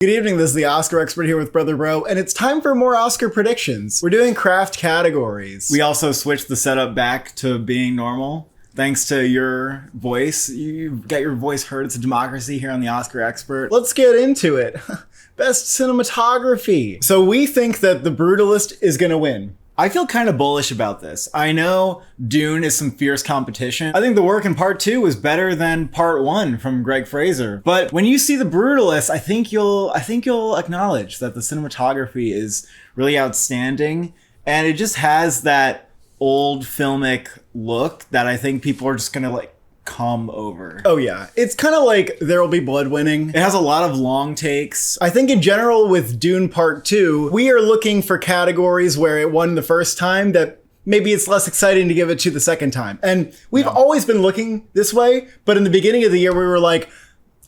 Good evening, this is the Oscar expert here with Brother Bro, and it's time for more Oscar predictions. We're doing craft categories. We also switched the setup back to being normal. Thanks to your voice. You get your voice heard. It's a democracy here on the Oscar expert. Let's get into it. Best cinematography. So we think that The Brutalist is gonna win. I feel kind of bullish about this. I know Dune is some fierce competition. I think the work in part 2 was better than part 1 from Greg Fraser. But when you see The Brutalist, I think you'll acknowledge that the cinematography is really outstanding, and it just has that old filmic look that I think people are just gonna come over. Oh yeah, it's kind of like There Will Be Blood winning. It has a lot of long takes. I think in general with Dune Part 2, we are looking for categories where it won the first time that maybe it's less exciting to give it to the second time. And we've always been looking this way, but in the beginning of the year we were like,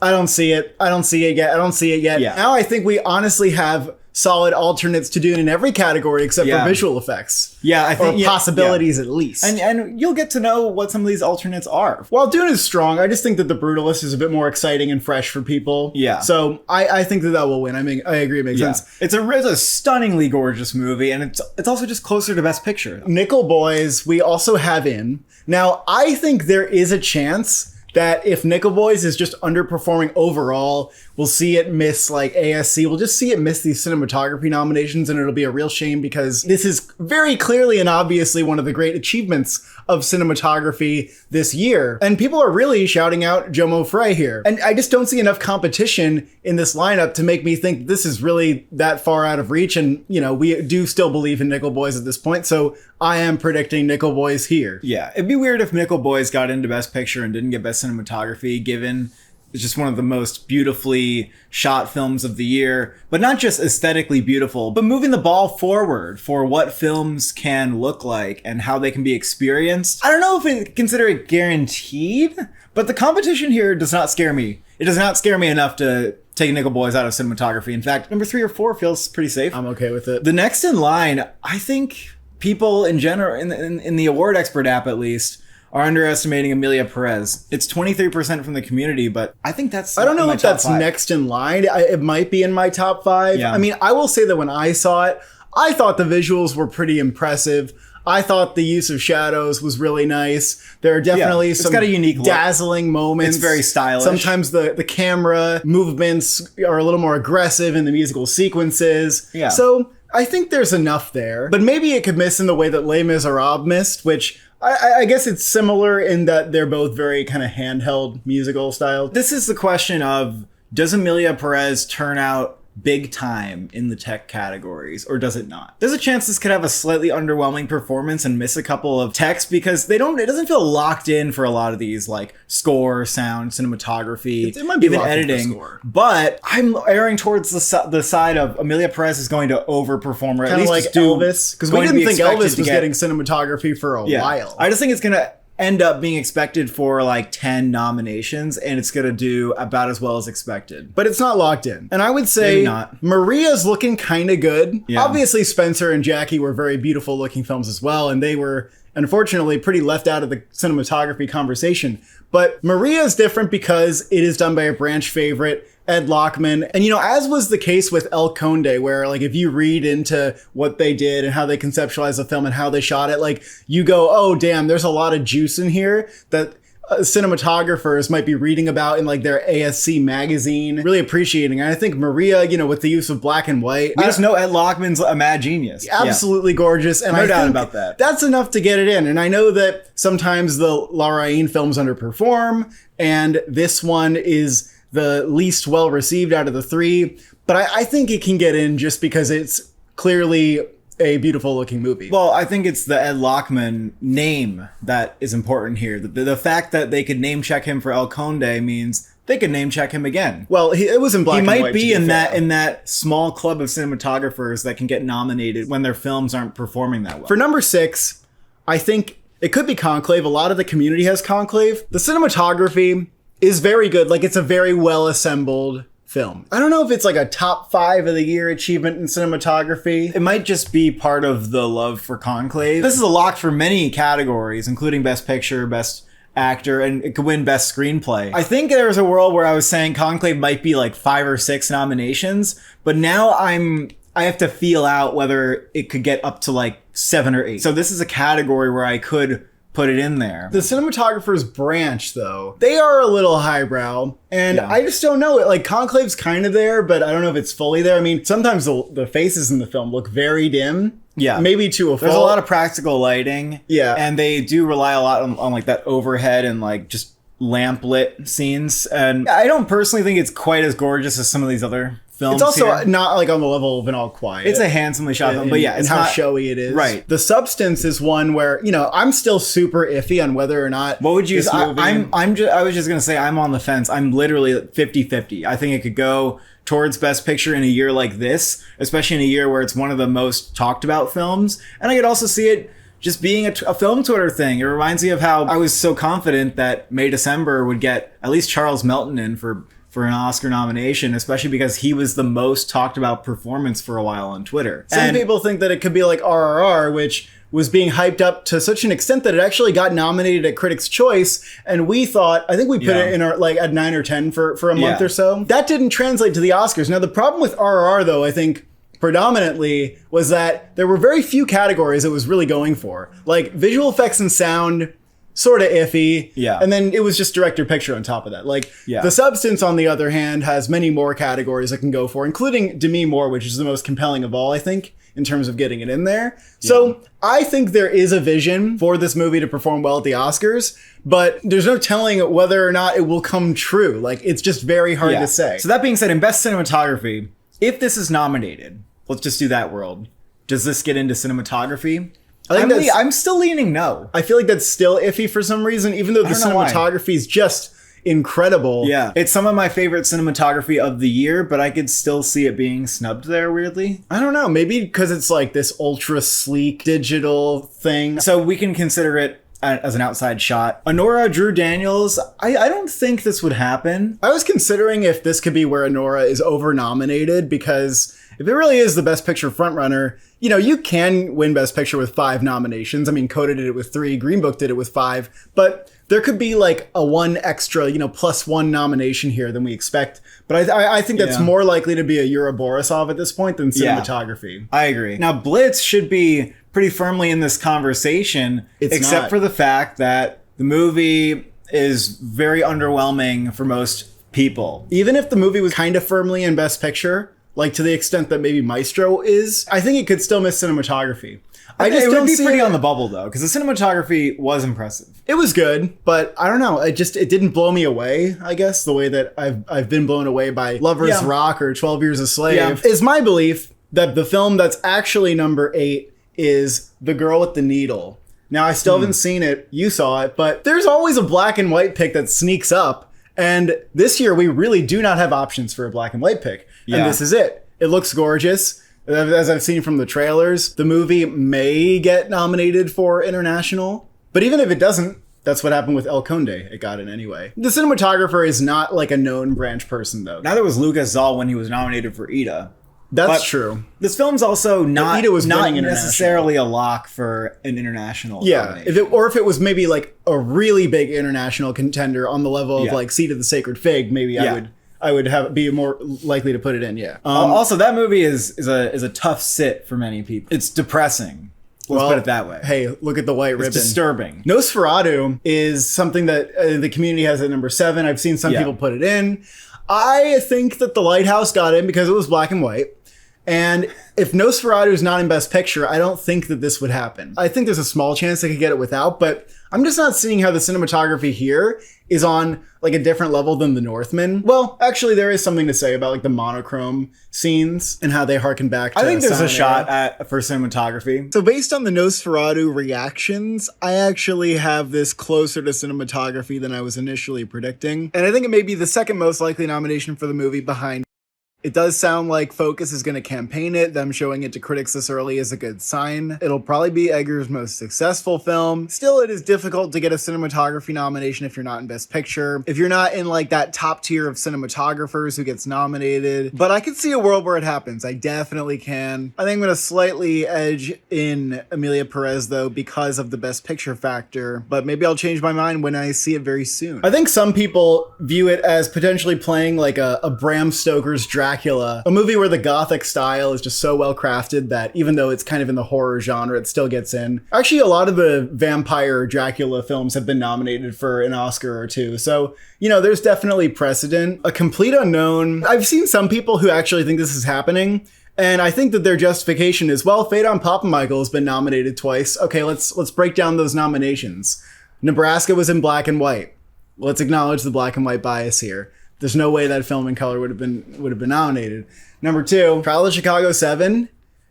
I don't see it yet. Yeah. Now I think we honestly have solid alternates to Dune in every category except for visual effects. Yeah, I think or possibilities at least. And you'll get to know what some of these alternates are. While Dune is strong, I just think that The Brutalist is a bit more exciting and fresh for people. Yeah. So I think that will win. I mean, I agree, it makes sense. It's a stunningly gorgeous movie, and it's also just closer to Best Picture. Nickel Boys, we also have in. Now, I think there is a chance that if Nickel Boys is just underperforming overall, we'll see it miss like ASC. We'll just see it miss these cinematography nominations, and it'll be a real shame because this is very clearly and obviously one of the great achievements of cinematography this year. And people are really shouting out Jomo Frey here. And I just don't see enough competition in this lineup to make me think this is really that far out of reach. And, you know, we do still believe in Nickel Boys at this point. So I am predicting Nickel Boys here. Yeah, it'd be weird if Nickel Boys got into Best Picture and didn't get Best Cinematography, given it's just one of the most beautifully shot films of the year, but not just aesthetically beautiful, but moving the ball forward for what films can look like and how they can be experienced. I don't know if I consider it guaranteed, but the competition here does not scare me. It does not scare me enough to take Nickel Boys out of cinematography. In fact, number 3 or 4 feels pretty safe. I'm okay with it. The next in line, I think people in general, in the award expert app at least, are underestimating Emilia Perez. It's 23% from the community, but I think that's I don't know if that's next in line. It might be in my top 5. Yeah. I mean, I will say that when I saw it, I thought the visuals were pretty impressive. I thought the use of shadows was really nice. There are definitely some got a unique look. Dazzling moments. It's very stylish. Sometimes the camera movements are a little more aggressive in the musical sequences. Yeah. So I think there's enough there. But maybe it could miss in the way that Les Miserables missed, which I guess it's similar in that they're both very kind of handheld musical style. This is the question of, does Emilia Perez turn out big time in the tech categories, or does it not? There's a chance this could have a slightly underwhelming performance and miss a couple of techs because it doesn't feel locked in for a lot of these, like score, sound, cinematography, it might be even locked in for editing. score. But I'm erring towards the side of Emilia Perez is going to overperform, or at Kind of least like just do Elvis, because we going to didn't be think expected Elvis to was get- getting cinematography for a while. I just think it's going to end up being expected for like 10 nominations, and it's going to do about as well as expected. But it's not locked in. And I would say Maybe not. Maria's looking kind of good. Yeah. Obviously, Spencer and Jackie were very beautiful looking films as well, and they were unfortunately pretty left out of the cinematography conversation. But Maria's different because it is done by a branch favorite, Ed Lachman. And, you know, as was the case with El Conde, where, like, if you read into what they did and how they conceptualized the film and how they shot it, like, you go, oh, damn, there's a lot of juice in here that cinematographers might be reading about in, like, their ASC magazine, really appreciating. And I think Maria, you know, with the use of black and white, We just know Ed Lachman's a mad genius. absolutely gorgeous. And No I doubt think about that. That's enough to get it in. And I know that sometimes the Larraín films underperform, and this one is the least well received out of the 3, but I think it can get in just because it's clearly a beautiful looking movie. Well, I think it's the Ed Lachman name that is important here. The fact that they could name check him for El Conde means they could name check him again. Well, it was in black and white. He might be in fair. that small club of cinematographers that can get nominated when their films aren't performing that well. For number 6, I think it could be Conclave. A lot of the community has Conclave. The cinematography is very good. Like, it's a very well assembled film. I don't know if it's like a top 5 of the year achievement in cinematography. It might just be part of the love for Conclave. This is a lock for many categories, including Best Picture, Best actor, and it could win best screenplay. I think there was a world where I was saying Conclave might be like 5 or 6 nominations, but now I have to feel out whether it could get up to like 7 or 8. So this is a category where I could put it in there. The cinematographer's branch, though, they are a little highbrow, and I just don't know. Like, Conclave's kind of there, but I don't know if it's fully there. I mean, sometimes the faces in the film look very dim. Yeah. Maybe to a fault. There's a lot of practical lighting. Yeah. And they do rely a lot on like that overhead and like just lamp lit scenes. And I don't personally think it's quite as gorgeous as some of these other films. It's also here. not like on the level of An All Quiet. It's a handsomely shot film, but yeah, it's how showy it is. Right. The Substance is one where, you know, I'm still super iffy on whether or not. What would you? I was just gonna say I'm on the fence. I'm literally 50-50. I think it could go towards Best Picture in a year like this, especially in a year where it's one of the most talked about films. And I could also see it just being a film Twitter thing. It reminds me of how I was so confident that May December would get at least Charles Melton in for an Oscar nomination, especially because he was the most talked about performance for a while on Twitter. Some people think that it could be like RRR, which was being hyped up to such an extent that it actually got nominated at Critics' Choice, and we thought, I think we put it in our like at 9 or 10 for a month or so. That didn't translate to the Oscars. Now the problem with RRR, though, I think predominantly was that there were very few categories it was really going for. Like visual effects and sound, sort of iffy. Yeah. And then it was just director picture on top of that. Like The Substance, on the other hand, has many more categories it can go for, including Demi Moore, which is the most compelling of all, I think, in terms of getting it in there. So I think there is a vision for this movie to perform well at the Oscars, but there's no telling whether or not it will come true. Like, it's just very hard to say. So that being said, in Best Cinematography, if this is nominated, let's just do that world. Does this get into cinematography? I'm still leaning no. I feel like that's still iffy for some reason, even though the cinematography is just incredible. Yeah. It's some of my favorite cinematography of the year, but I could still see it being snubbed there, weirdly. I don't know. Maybe because it's like this ultra sleek digital thing. So we can consider it as an outside shot. Honora Drew Daniels, I don't think this would happen. I was considering if this could be where Honora is over-nominated, because if it really is the Best Picture frontrunner, you know, you can win Best Picture with 5 nominations. I mean, Coda did it with 3, Green Book did it with 5, but there could be like a one extra, you know, +1 nomination here than we expect. But I think that's more likely to be a Yura Borisov at this point than cinematography. I agree. Now, Blitz should be pretty firmly in this conversation, except for the fact that the movie is very underwhelming for most people. Even if the movie was kind of firmly in Best Picture, like to the extent that maybe Maestro is, I think it could still miss cinematography. I just don't see pretty on the bubble though, because the cinematography was impressive. It was good, but I don't know. It didn't blow me away. I guess the way that I've been blown away by Lovers Rock or 12 Years a Slave is my belief that the film that's actually number 8 is The Girl with the Needle. Now I still haven't seen it. You saw it, but there's always a black and white pick that sneaks up. And this year we really do not have options for a black and white pick. And this is it. It looks gorgeous. As I've seen from the trailers, the movie may get nominated for international. But even if it doesn't, that's what happened with El Conde. It got in anyway. The cinematographer is not like a known branch person, though. Neither was Lucas Zoll when he was nominated for Ida. That's true. This film's also not necessarily a lock for an international. Yeah, if it was maybe like a really big international contender on the level of like Seat of the Sacred Fig, maybe I would be more likely to put it in. Yeah. Also, that movie is a tough sit for many people. It's depressing. Let's put it that way. Hey, look at the white ribbon. It's disturbing. Nosferatu is something that the community has at number 7. I've seen some people put it in. I think that The Lighthouse got in because it was black and white. And if Nosferatu is not in Best Picture, I don't think that this would happen. I think there's a small chance they could get it without, but I'm just not seeing how the cinematography here is on like a different level than The Northman. Well, actually, there is something to say about like the monochrome scenes and how they harken back to I think there's a Silent shot Era. for cinematography. So based on the Nosferatu reactions, I actually have this closer to cinematography than I was initially predicting. And I think it may be the second most likely nomination for the movie behind It does sound like Focus is going to campaign it. Them showing it to critics this early is a good sign. It'll probably be Edgar's most successful film. Still, it is difficult to get a cinematography nomination if you're not in Best Picture. If you're not in like that top tier of cinematographers who gets nominated. But I can see a world where it happens. I definitely can. I think I'm going to slightly edge in Emilia Perez though because of the Best Picture factor. But maybe I'll change my mind when I see it very soon. I think some people view it as potentially playing like a Bram Stoker's Dracula, a movie where the gothic style is just so well crafted that even though it's kind of in the horror genre, it still gets in. Actually, a lot of the vampire Dracula films have been nominated for an Oscar or two. So, you know, there's definitely precedent. A Complete Unknown. I've seen some people who actually think this is happening. And I think that their justification is, well, Fade on Papa Michael has been nominated twice. Okay, let's break down those nominations. Nebraska was in black and white. Let's acknowledge the black and white bias here. There's no way that film in color would have been nominated. Number 2, Trial of Chicago 7.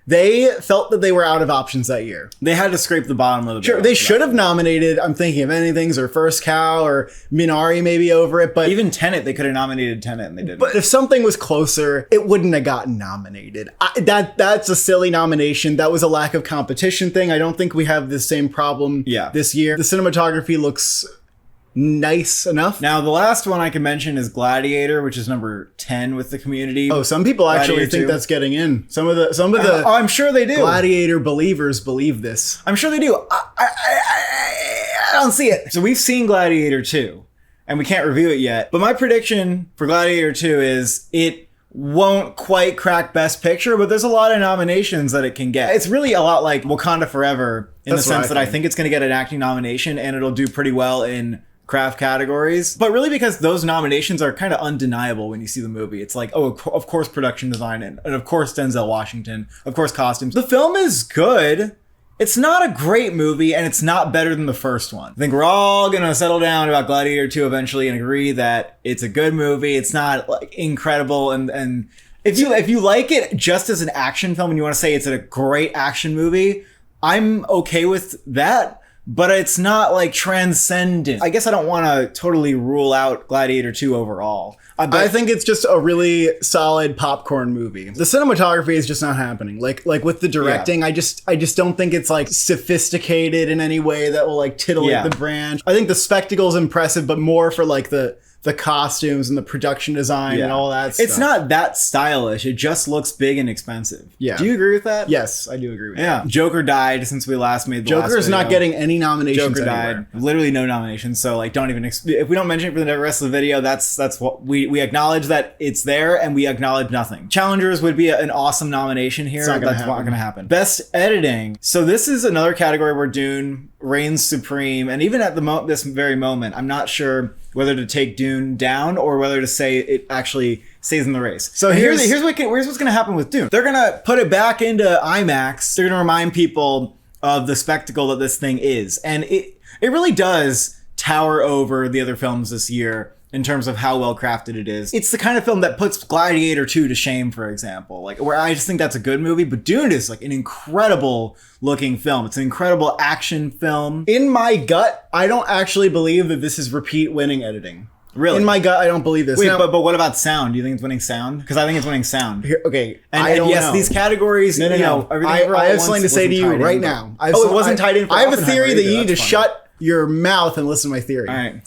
They felt that they were out of options that year. They had to scrape the bottom of the Sure, they should have nominated, I'm thinking of Anythings or First Cow or Minari maybe over it, but even Tenet, they could have nominated Tenet and they didn't. But if something was closer, it wouldn't have gotten nominated. That's a silly nomination. That was a lack of competition thing. I don't think we have the same problem this year. The cinematography looks nice enough. Now, the last one I can mention is Gladiator, which is number 10 with the community. Oh, some people actually think that's getting in. Some of the I'm sure they do. Gladiator believers believe this. I'm sure they do. I don't see it. So we've seen Gladiator 2, and we can't review it yet. But my prediction for Gladiator 2 is it won't quite crack Best Picture, but there's a lot of nominations that it can get. It's really a lot like Wakanda Forever in the sense that I think it's going to get an acting nomination, and it'll do pretty well in craft categories, but really because those nominations are kind of undeniable when you see the movie. It's like, oh, of course production design and of course Denzel Washington, of course costumes. The film is good. It's not a great movie and it's not better than the first one. I think we're all gonna settle down about Gladiator 2 eventually and agree that it's a good movie. It's not like incredible and if you like it just as an action film and you want to say it's a great action movie, I'm okay with that. But it's not like transcendent. I guess I don't want to totally rule out Gladiator 2 overall. I think it's just a really solid popcorn movie. The cinematography is just not happening. Like with the directing, I just don't think it's like sophisticated in any way that will like titillate the brand. I think the spectacle is impressive, but more for like the costumes and the production design and all that stuff. It's not that stylish. It just looks big and expensive. Yeah. Do you agree with that? Yes, I do agree with that. Yeah. Joker died since we last made the last Joker's video. not getting any nominations Joker anywhere. died. Literally no nominations. So like don't even if we don't mention it for the rest of the video, that's what we acknowledge that it's there and we acknowledge nothing. Challengers would be an awesome nomination here. That's not going to happen. Best editing. So this is another category where Dune reigns supreme, and even at this very moment, I'm not sure whether to take Dune down or whether to say it actually stays in the race. So here's what's going to happen with Dune. They're going to put it back into IMAX. They're going to remind people of the spectacle that this thing is, and it really does tower over the other films this year in terms of how well crafted it is. It's the kind of film that puts Gladiator 2 to shame, for example, like where I just think that's a good movie, but Dune is like an incredible looking film. It's an incredible action film. In my gut, I don't actually believe that this is repeat winning editing. Really? In my gut, I don't believe this. Wait, now, but what about sound? Do you think it's winning sound? Because I think it's winning sound. Okay, and I don't yes, know. These categories. No. I have something to say to you right now. It wasn't tied in. For I have a theory that you need to funny. Shut your mouth and listen to my theory. All right.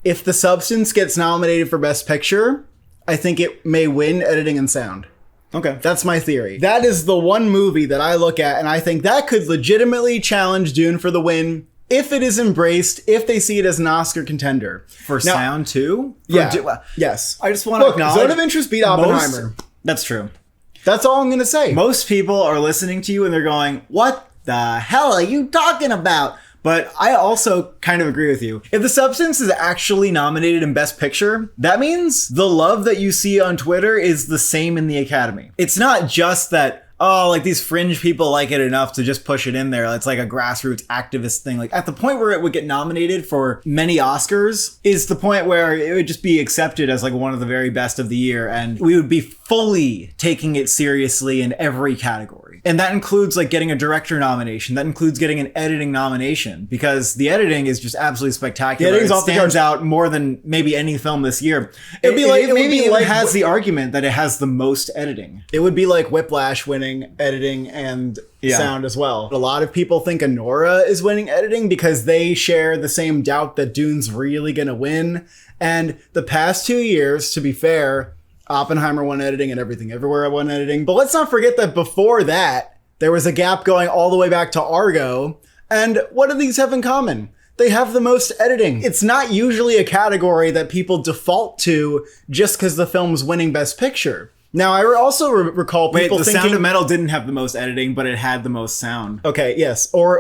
If The Substance gets nominated for Best Picture, I think it may win editing and sound. Okay. That's my theory. That is the one movie that I look at and I think that could legitimately challenge Dune for the win if it is embraced, if they see it as an Oscar contender. For sound too? Yes. I just want to acknowledge... Zone of Interest beat Oppenheimer. That's true. That's all I'm going to say. Most people are listening to you and they're going, what the hell are you talking about? But I also kind of agree with you. If The Substance is actually nominated in Best Picture, that means the love that you see on Twitter is the same in the Academy. It's not just that, oh, like these fringe people like it enough to just push it in there. It's like a grassroots activist thing. Like at the point where it would get nominated for many Oscars is the point where it would just be accepted as like one of the very best of the year. And we would be fully taking it seriously in every category. And that includes like getting a director nomination. That includes getting an editing nomination, because the editing is just absolutely spectacular. The editing's it off the stands charts. out more than maybe any film this year. It'd be like- it would maybe be it like- has the argument that it has the most editing. It would be like Whiplash winning editing and Yeah. sound as well. A lot of people think Anora is winning editing because they share the same doubt that Dune's really going to win. And the past 2 years, to be fair, Oppenheimer won editing and Everything Everywhere won editing. But let's not forget that before that, there was a gap going all the way back to Argo. And what do these have in common? They have the most editing. It's not usually a category that people default to just because the film's winning Best Picture. Now, I also recall Wait, people the thinking... Sound of Metal didn't have the most editing, but it had the most sound. Okay, yes. Or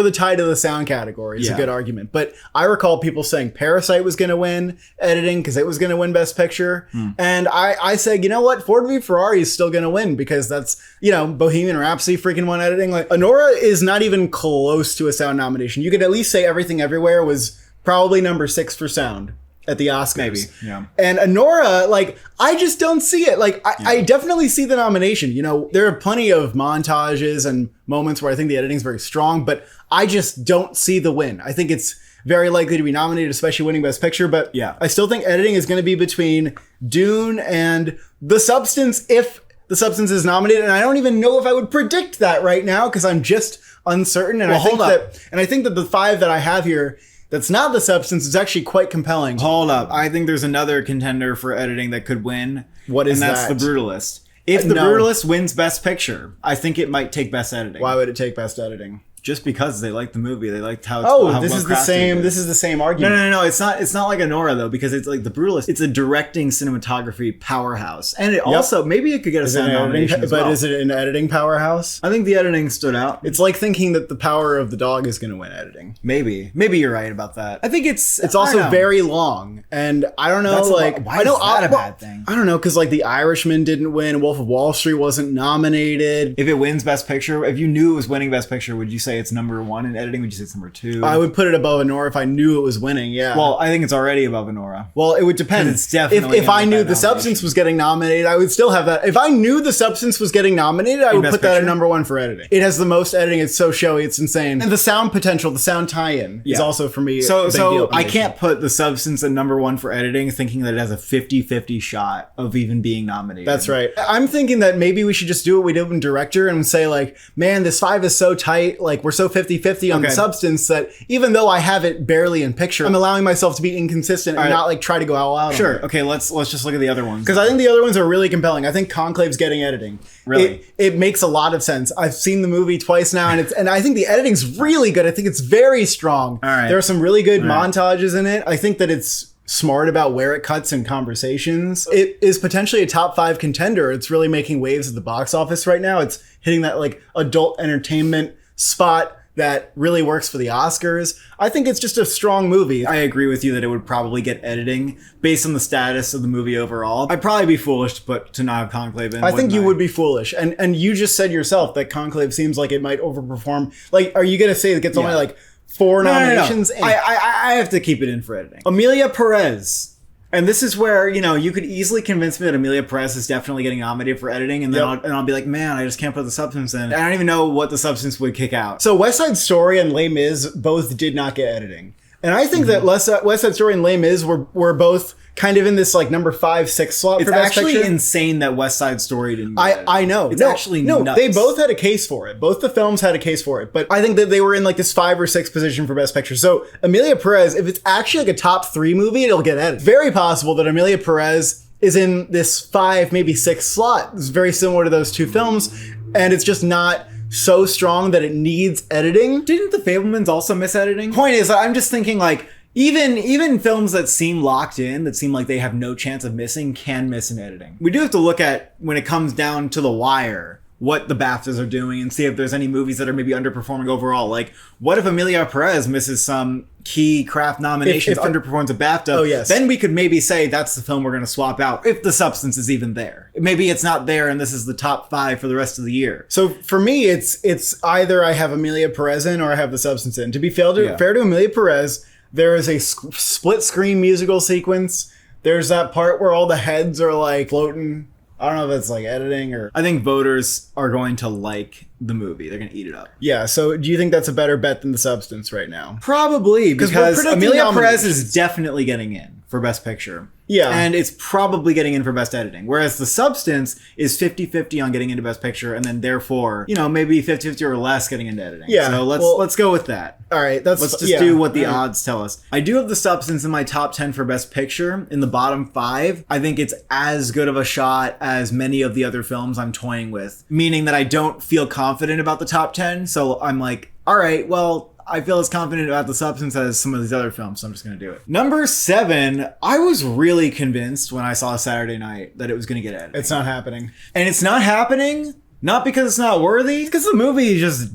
the tie to the sound category is a Yeah. good argument. But I recall people saying Parasite was going to win editing because it was going to win Best Picture. And I said, you know what? Ford v Ferrari is still going to win because that's, Bohemian Rhapsody freaking won editing. Like, Anora is not even close to a sound nomination. You could at least say Everything Everywhere was probably number 6 for sound at the Oscars. Maybe, yeah. And Anora, like, I just don't see it. Like, I definitely see the nomination. There are plenty of montages and moments where I think the editing is very strong, but I just don't see the win. I think it's very likely to be nominated, especially winning Best Picture, but Yeah. I still think editing is going to be between Dune and The Substance if The Substance is nominated, and I don't even know if I would predict that right now because I'm just uncertain. And Well, hold up. I think that the 5 that I have here that's not The Substance is actually quite compelling. Hold up. I think there's another contender for editing that could win. What is and that's that? The Brutalist. If The No. Brutalist wins Best Picture, I think it might take Best Editing. Why would it take Best Editing? Just because they liked the movie. They liked how it's how This is the well-crafted same. it This is the same argument. No. It's not like Anora though, because it's like The Brutalist. It's a directing cinematography powerhouse, and it also maybe it could get a sound nomination as well. Is it an editing powerhouse? I think the editing stood out. It's like thinking that The Power of the Dog is going to win editing. Maybe you're right about that. I think it's Also very long, and I don't know. That's I know is that a bad thing? I don't know because like The Irishman didn't win. Wolf of Wall Street wasn't nominated. If it wins Best Picture, if you knew it was winning Best Picture, would you say it's number 1 in editing? Would you say it's number 2? I would put it above Anora if I knew it was winning. Yeah. Well, I think it's already above Anora. Well, it would depend. It's definitely if I gonna knew get The that Substance nomination. was getting nominated, I would still have that. If I knew The Substance was getting nominated, I would Best put that at Picture? number 1 for editing. It has the most editing. It's so showy. It's insane. And the sound potential, the sound tie-in is Yeah. also for me. a So big deal. I can't put The Substance at number 1 for editing, thinking that it has a 50-50 shot of even being nominated. That's right. I'm thinking that maybe we should just do what we did in director and say like, man, this 5 is so tight. Like we're so 50-50 on The Okay. Substance that even though I have it barely in picture, I'm allowing myself to be inconsistent and right. not like try to go all out. Sure. Okay. Let's just look at the other ones. Because I think the other ones are really compelling. I think Conclave's getting editing. Really? It makes a lot of sense. I've seen the movie twice now, and I think the editing's really good. I think it's very strong. All right. There are some really good montages in it. I think that it's smart about where it cuts in conversations. It is potentially a top 5 contender. It's really making waves at the box office right now. It's hitting that like adult entertainment spot that really works for the Oscars. I think it's just a strong movie. I agree with you that it would probably get editing based on the status of the movie overall. I'd probably be foolish to not have Conclave in. I think you wouldn't would be foolish. And you just said yourself that Conclave seems like it might overperform. Like, are you going to say it gets only like 4 nominations? No. I have to keep it in for editing. Amelia Perez. And this is where, you could easily convince me that Amelia Perez is definitely getting nominated for editing. And then I'll be like, man, I just can't put The Substance in. I don't even know what The Substance would kick out. So West Side Story and Les Mis both did not get editing. And I think that West Side Story and Les Mis were both kind of in this like number 5, 6 slot It's for Best actually Picture. insane that West Side Story didn't get editing. I know. It's actually nuts. They both had a case for it. Both the films had a case for it. But I think that they were in like this 5 or 6 position for Best Picture. So Amelia Perez, if it's actually like a top 3 movie, it'll get edited. Very possible that Amelia Perez is in this 5, maybe 6 slot. It's very similar to those 2 films. And it's just not so strong that it needs editing. Didn't The Fablemans also miss editing? Point is, I'm just thinking like, even films that seem locked in, that seem like they have no chance of missing, can miss in editing. We do have to look at, when it comes down to the wire, what the BAFTAs are doing and see if there's any movies that are maybe underperforming overall. Like, what if Amelia Perez misses some key craft nominations, underperforms a BAFTA? Oh, yes. Then we could maybe say that's the film we're going to swap out, if The Substance is even there. Maybe it's not there and this is the top 5 for the rest of the year. So for me, it's either I have Amelia Perez in or I have The Substance in. To be fair to Amelia Perez, there is a split screen musical sequence. There's that part where all the heads are like floating I don't know if it's like editing or... I think voters are going to like the movie. They're going to eat it up. Yeah, so do you think that's a better bet than The Substance right now? Probably, we're because predicting Emilia Perez nominations. is definitely getting in for Best Picture. Yeah. And it's probably getting in for Best Editing. Whereas The Substance is 50-50 on getting into Best Picture, and then therefore, maybe 50-50 or less getting into editing. Yeah, So well- let's go with that. All right, Let's just do what the odds tell us. I do have The Substance in my top 10 for Best Picture. In the bottom 5, I think it's as good of a shot as many of the other films I'm toying with. Meaning that I don't feel confident about the top 10, so I'm like, all right, well, I feel as confident about The Substance as some of these other films, so I'm just going to do it. Number 7, I was really convinced when I saw Saturday Night that it was going to get edited. It's not happening. And it's not happening, not because it's not worthy, because the movie just...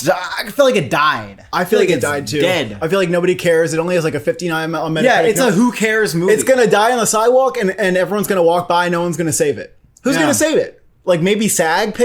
I feel like it died. I feel like it it's died too. Dead. I feel like nobody cares. It only has like a 59 on Metacritic. Yeah, it's a who cares movie. It's gonna die on the sidewalk, and everyone's gonna walk by. No one's gonna save it. Who's Yeah. gonna save it? Like maybe SAG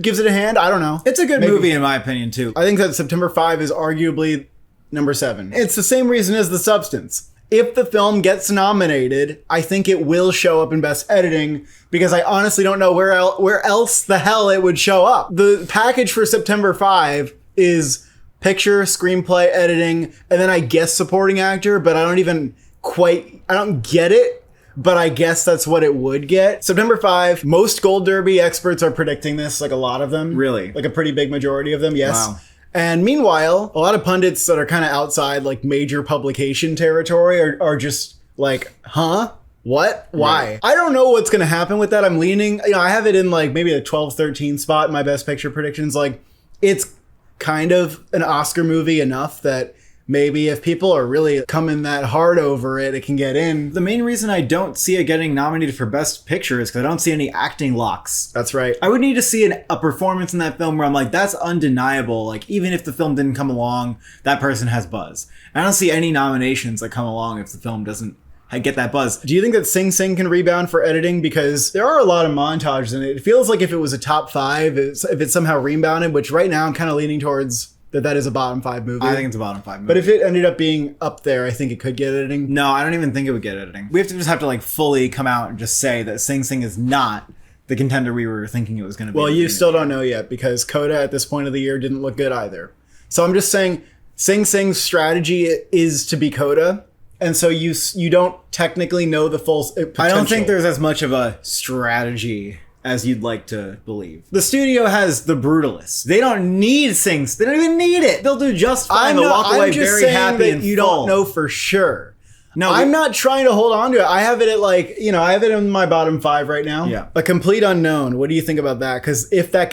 gives it a hand. I don't know. It's a good Maybe. movie in my opinion too. I think that September 5 is arguably number 7. It's the same reason as The Substance. If the film gets nominated, I think it will show up in Best Editing because I honestly don't know where else the hell it would show up. The package for September 5 is picture, screenplay, editing, and then I guess supporting actor, but I don't get it, but I guess that's what it would get. September 5, most Gold Derby experts are predicting this, like a lot of them. Really? Like a pretty big majority of them, yes. Wow. And meanwhile, a lot of pundits that are kind of outside like major publication territory are just like, huh? What? Why? Right. I don't know what's going to happen with that. I'm leaning, I have it in like maybe a 12, 13 spot in my Best Picture predictions. Like it's kind of an Oscar movie enough that maybe if people are really coming that hard over it, it can get in. The main reason I don't see it getting nominated for Best Picture is because I don't see any acting locks. That's right. I would need to see a performance in that film where I'm like, that's undeniable. Like, even if the film didn't come along, that person has buzz. I don't see any nominations that come along if the film doesn't get that buzz. Do you think that Sing Sing can rebound for editing? Because there are a lot of montages in it. It feels like if it was a top 5, if it somehow rebounded, which right now I'm kind of leaning towards that is a bottom 5 movie. I think it's a bottom 5 movie. But if it ended up being up there, I think it could get editing. No, I don't even think it would get editing. We have to like fully come out and just say that Sing Sing is not the contender we were thinking it was going to be. Well, you still don't know yet because Coda at this point of the year didn't look good either. So I'm just saying Sing Sing's strategy is to be Coda. And so you don't technically know the full potential. I don't think there's as much of a strategy as you'd like to believe. The studio has The Brutalists. They don't need Sings. They don't even need it. They'll do just fine. They'll walk away very happy and you full. don't know for sure. No, I'm not trying to hold on to it. I have it at like, I have it in my bottom 5 right now. Yeah. A Complete Unknown. What do you think about that? Because if that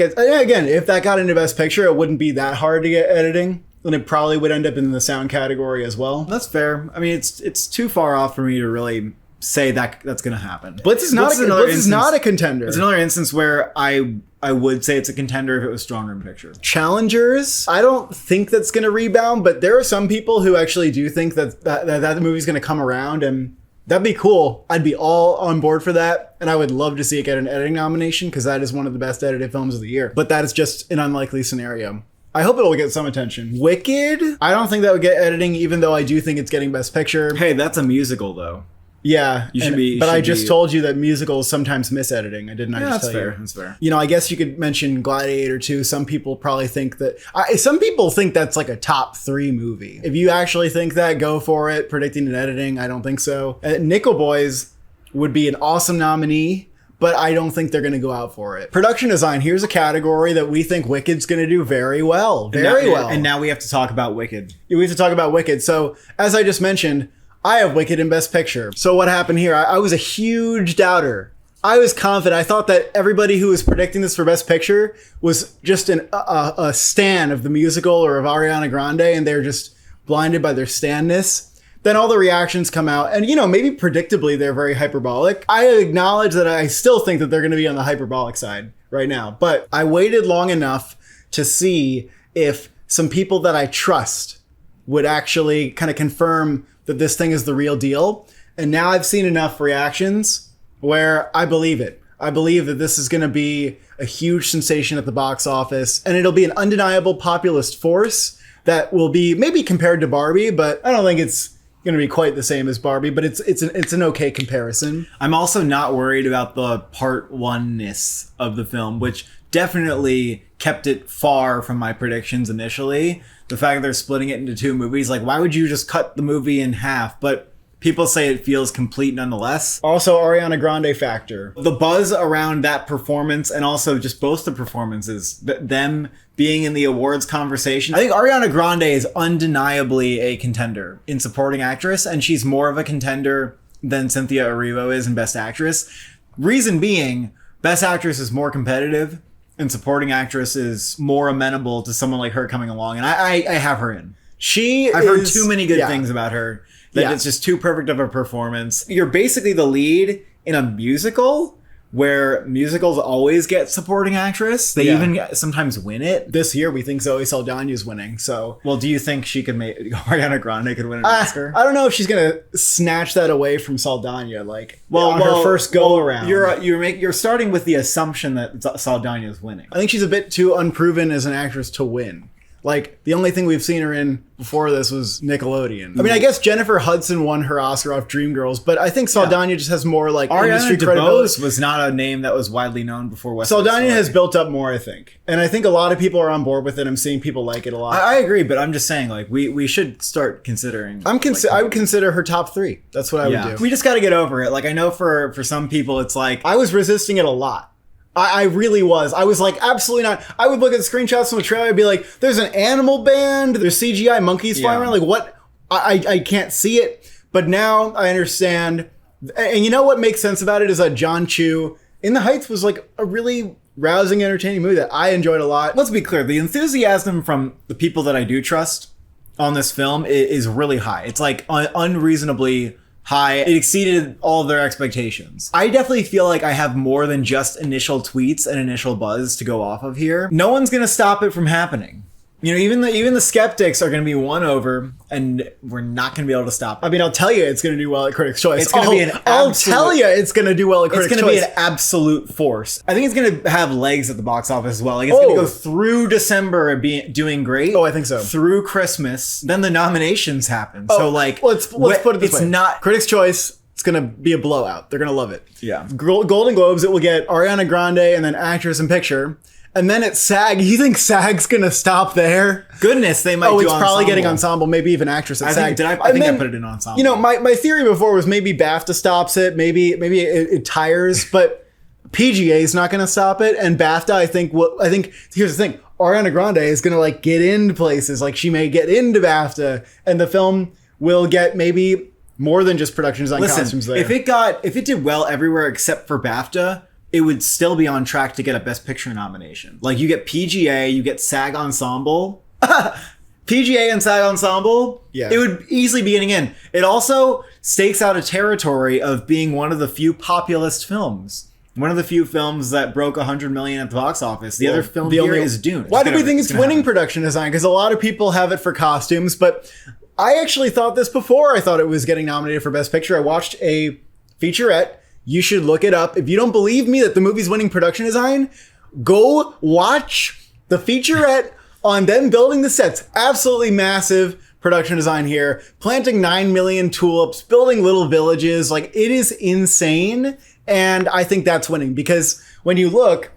got into Best Picture, it wouldn't be that hard to get editing. And it probably would end up in the sound category as well. That's fair. I mean, it's too far off for me to really say that that's going to happen. Blitz is not a contender. It's another instance where I would say it's a contender if it was stronger in picture. Challengers, I don't think that's going to rebound, but there are some people who actually do think that movie's going to come around, and that'd be cool. I'd be all on board for that, and I would love to see it get an editing nomination because that is one of the best edited films of the year. But that is just an unlikely scenario. I hope it'll get some attention. Wicked, I don't think that would get editing, even though I do think it's getting Best Picture. Hey, that's a musical though. Yeah, but I just be... told you that musicals sometimes miss editing. I didn't. I just tell fair. you. That's fair. I guess you could mention Gladiator too. Some people probably think that. Some people think that's like a top 3 movie. If you actually think that, go for it. Predicting and editing, I don't think so. Nickel Boys would be an awesome nominee, but I don't think they're going to go out for it. Production design. Here's a category that we think Wicked's going to do very well. Very well. And now we have to talk about Wicked. We have to talk about Wicked. So as I just mentioned, I have Wicked in Best Picture. So what happened here? I was a huge doubter. I was confident. I thought that everybody who was predicting this for Best Picture was just a stan of the musical or of Ariana Grande, and they're just blinded by their stanness. Then all the reactions come out, and maybe predictably they're very hyperbolic. I acknowledge that I still think that they're going to be on the hyperbolic side right now, but I waited long enough to see if some people that I trust would actually kind of confirm that this thing is the real deal. And now I've seen enough reactions where I believe it. I believe that this is going to be a huge sensation at the box office, and it'll be an undeniable populist force that will be maybe compared to Barbie, but I don't think it's going to be quite the same as Barbie, but it's an okay comparison. I'm also not worried about the part one-ness of the film, which definitely kept it far from my predictions initially. The fact that they're splitting it into 2 movies, like, why would you just cut the movie in half? But people say it feels complete nonetheless. Also, Ariana Grande factor. The buzz around that performance, and also just both the performances, them being in the awards conversation. I think Ariana Grande is undeniably a contender in supporting actress, and she's more of a contender than Cynthia Erivo is in Best Actress. Reason being, Best Actress is more competitive, and supporting actress is more amenable to someone like her coming along, and I have her in. I've heard too many good things about her that it's just too perfect of a performance. You're basically the lead in a musical where musicals always get supporting actress. They even sometimes win it. This year, we think Zoe Saldana's winning. So, well, do you think she could make Ariana Grande could win an Oscar? I don't know if she's gonna snatch that away from Saldana. Like, on her first go around. You're starting with the assumption that Saldana is winning. I think she's a bit too unproven as an actress to win. Like, the only thing we've seen her in before this was Nickelodeon. I mean, I guess Jennifer Hudson won her Oscar off Dreamgirls, but I think Saldana just has more, like, industry credibility. Ariana DeBose was not a name that was widely known before West Side Story. Saldana has built up more, I think. And I think a lot of people are on board with it. I'm seeing people like it a lot. I agree, but I'm just saying, like, we should start considering. I would consider her top 3. That's what I would do. We just got to get over it. Like, I know for some people, it's like... I was resisting it a lot. I really was. I was like, absolutely not. I would look at the screenshots from the trailer. I'd be like, there's an animal band. There's CGI monkeys flying around. Like, what? I can't see it. But now I understand. And you know what makes sense about it is that John Chu, In the Heights, was like a really rousing, entertaining movie that I enjoyed a lot. Let's be clear. The enthusiasm from the people that I do trust on this film is really high. It's like unreasonably high. It exceeded all of their expectations. I definitely feel like I have more than just initial tweets and initial buzz to go off of here. No one's going to stop it from happening. You know, even the skeptics are going to be won over, and we're not going to be able to stop it. I mean, I'll tell you, it's going to do well at Critics' Choice. It's going to be an absolute... I'll tell you, it's going to do well at Critics' Choice. It's going to be an absolute force. I think it's going to have legs at the box office as well. Like, it's going to go through December and doing great. Oh, I think so. Through Christmas. Then the nominations happen. So, like... Let's put it this way. It's not... Critics' Choice, it's going to be a blowout. They're going to love it. Yeah. Golden Globes, it will get Ariana Grande and then Actress in Picture. And then at SAG, you think SAG's gonna stop there? Goodness, they might do it's ensemble. Probably getting ensemble, maybe even actress at SAG. I think I put it in ensemble. You know, my theory before was maybe BAFTA stops it, maybe it tires, but PGA is not gonna stop it, and BAFTA, I think here's the thing: Ariana Grande is gonna like get into places, like she may get into BAFTA, and the film will get maybe more than just production design costumes there. If it did well everywhere except for BAFTA, it would still be on track to get a Best Picture nomination. Like, you get PGA, you get SAG Ensemble. PGA and SAG Ensemble, it would easily be getting in. It also stakes out a territory of being one of the few populist films. One of the few films that broke 100 million at the box office. The other film here is Dune. Why do we think it's winning production design? Because a lot of people have it for costumes, but I actually thought this before I thought it was getting nominated for Best Picture. I watched a featurette. You should look it up. If you don't believe me that the movie's winning production design, go watch the featurette on them building the sets. Absolutely massive production design here. Planting 9 million tulips, building little villages. Like, it is insane. And I think that's winning because when you look,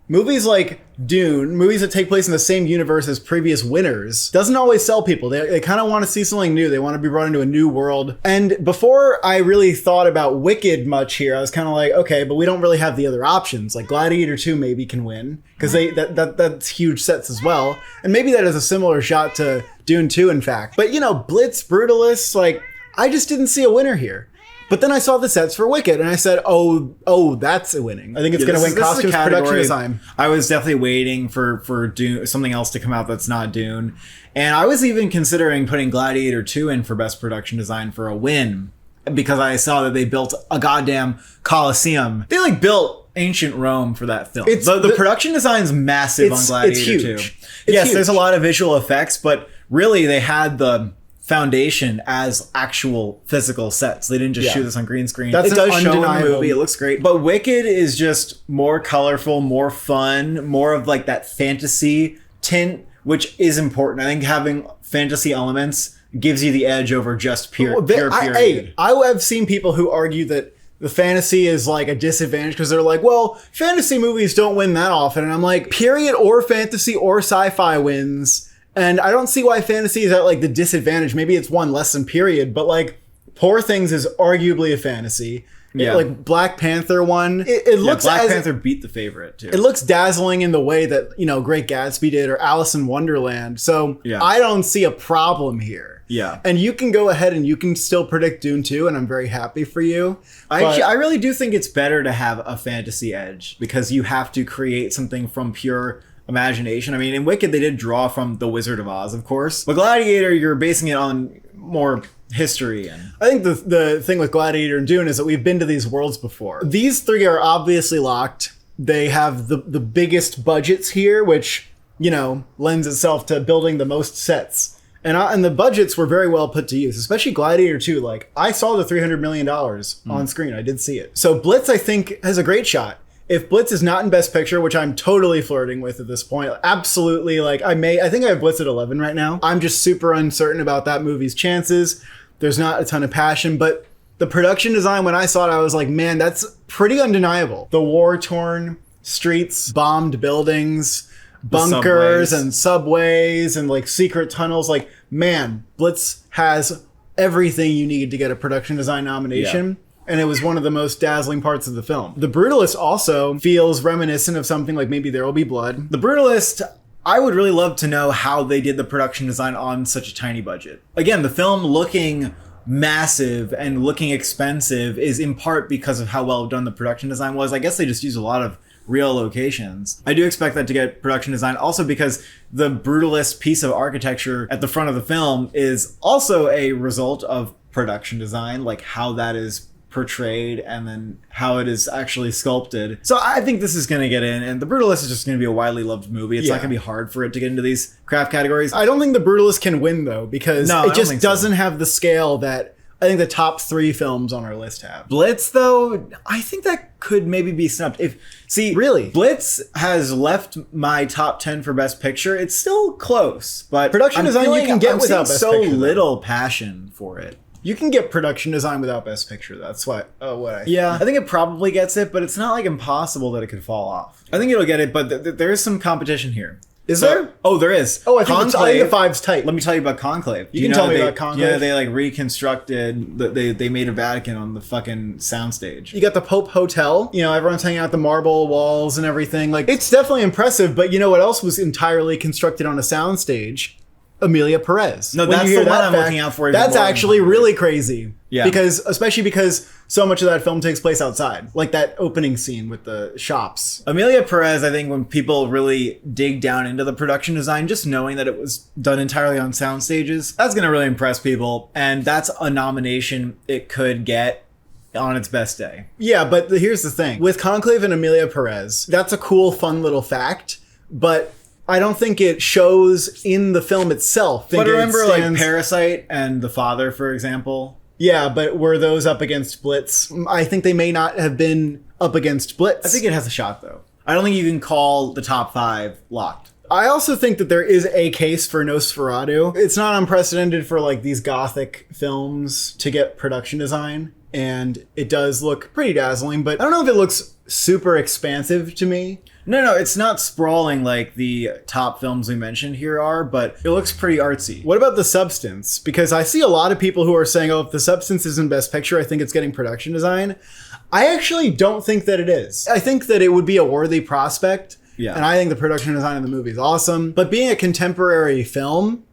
movies like Dune, movies that take place in the same universe as previous winners, doesn't always sell people. They kind of want to see something new. They want to be brought into a new world. And before I really thought about Wicked much here, I was kind of like, okay, but we don't really have the other options. Like Gladiator 2 maybe can win because that's huge sets as well. And maybe that is a similar shot to Dune 2, in fact. But, you know, Blitz, Brutalist, like, I just didn't see a winner here. But then I saw the sets for Wicked, and I said, oh, that's a winning. I think it's going to win costumes, production design. I was definitely waiting for Dune, something else to come out that's not Dune. And I was even considering putting Gladiator 2 in for Best Production Design for a win, because I saw that they built a goddamn Colosseum. They, like, built ancient Rome for that film. The production design's massive on Gladiator 2. Yes, there's a lot of visual effects, but really they had the foundation as actual physical sets. They didn't just shoot this on green screen. It does show in the movie. It looks great. But Wicked is just more colorful, more fun, more of like that fantasy tint, which is important. I think having fantasy elements gives you the edge over just pure period. Hey, I have seen people who argue that the fantasy is like a disadvantage because they're like, well, fantasy movies don't win that often. And I'm like, period or fantasy or sci-fi wins. And I don't see why fantasy is at like the disadvantage. Maybe it's one less than period, but like Poor Things is arguably a fantasy. Yeah. Like Black Panther won. It looks Black Panther beat The Favorite too. It looks dazzling in the way that, Great Gatsby did or Alice in Wonderland. So I don't see a problem here. Yeah. And you can go ahead and you can still predict Dune 2, and I'm very happy for you. I really do think it's better to have a fantasy edge because you have to create something from pure imagination. I mean, in Wicked, they did draw from The Wizard of Oz, of course. But Gladiator, you're basing it on more history. And I think the thing with Gladiator and Dune is that we've been to these worlds before. These three are obviously locked. They have the biggest budgets here, which, lends itself to building the most sets. And the budgets were very well put to use, especially Gladiator 2. Like, I saw the $300 million on screen. I did see it. So Blitz, I think, has a great shot. If Blitz is not in Best Picture, which I'm totally flirting with at this point, absolutely, like, I think I have Blitz at 11 right now. I'm just super uncertain about that movie's chances. There's not a ton of passion, but the production design, when I saw it, I was like, man, that's pretty undeniable. The war-torn streets, bombed buildings, bunkers and subways and like secret tunnels. Like, man, Blitz has everything you need to get a production design nomination. Yeah. And it was one of the most dazzling parts of the film. The Brutalist also feels reminiscent of something like maybe There Will Be Blood. The Brutalist, I would really love to know how they did the production design on such a tiny budget. Again, the film looking massive and looking expensive is in part because of how well done the production design was. I guess they just used a lot of real locations. I do expect that to get production design also because the Brutalist piece of architecture at the front of the film is also a result of production design, like how that is portrayed and then how it is actually sculpted. So I think this is going to get in, and The Brutalist is just going to be a widely loved movie. It's not going to be hard for it to get into these craft categories. I don't think The Brutalist can win though, because it just doesn't have the scale that I think the top 3 films on our list have. Blitz, though, I think that could maybe be snubbed. Really? Blitz has left my top 10 for Best Picture. It's still close, but production design you can get without Best Picture. So little passion for it. You can get production design without Best Picture. That's what I think. I think it probably gets it, but it's not like impossible that it could fall off. I think it'll get it, but there is some competition here. Is there? Oh, there is. Oh, I think the 5's tight. Let me tell you about Conclave. You can tell me about Conclave. Yeah, they like reconstructed. They made a Vatican on the fucking soundstage. You got the Pope Hotel. Everyone's hanging out the marble walls and everything. Like, it's definitely impressive. But you know what else was entirely constructed on a soundstage? Amelia Perez. No, that's the one I'm looking out for. That's actually really crazy. Yeah. Especially because so much of that film takes place outside. Like that opening scene with the shops. Amelia Perez, I think when people really dig down into the production design, just knowing that it was done entirely on sound stages, that's going to really impress people. And that's a nomination it could get on its best day. Yeah, but here's the thing. With Conclave and Amelia Perez, that's a cool, fun little fact. But I don't think it shows in the film itself. But remember, like Parasite and The Father, for example. Yeah, but were those up against Blitz? I think they may not have been up against Blitz. I think it has a shot, though. I don't think you can call the top 5 locked. I also think that there is a case for Nosferatu. It's not unprecedented for like these gothic films to get production design, and it does look pretty dazzling, but I don't know if it looks super expansive to me. No, it's not sprawling like the top films we mentioned here are, but it looks pretty artsy. What about The Substance? Because I see a lot of people who are saying, oh, if The Substance isn't Best Picture, I think it's getting production design. I actually don't think that it is. I think that it would be a worthy prospect. Yeah. And I think the production design of the movie is awesome. But being a contemporary film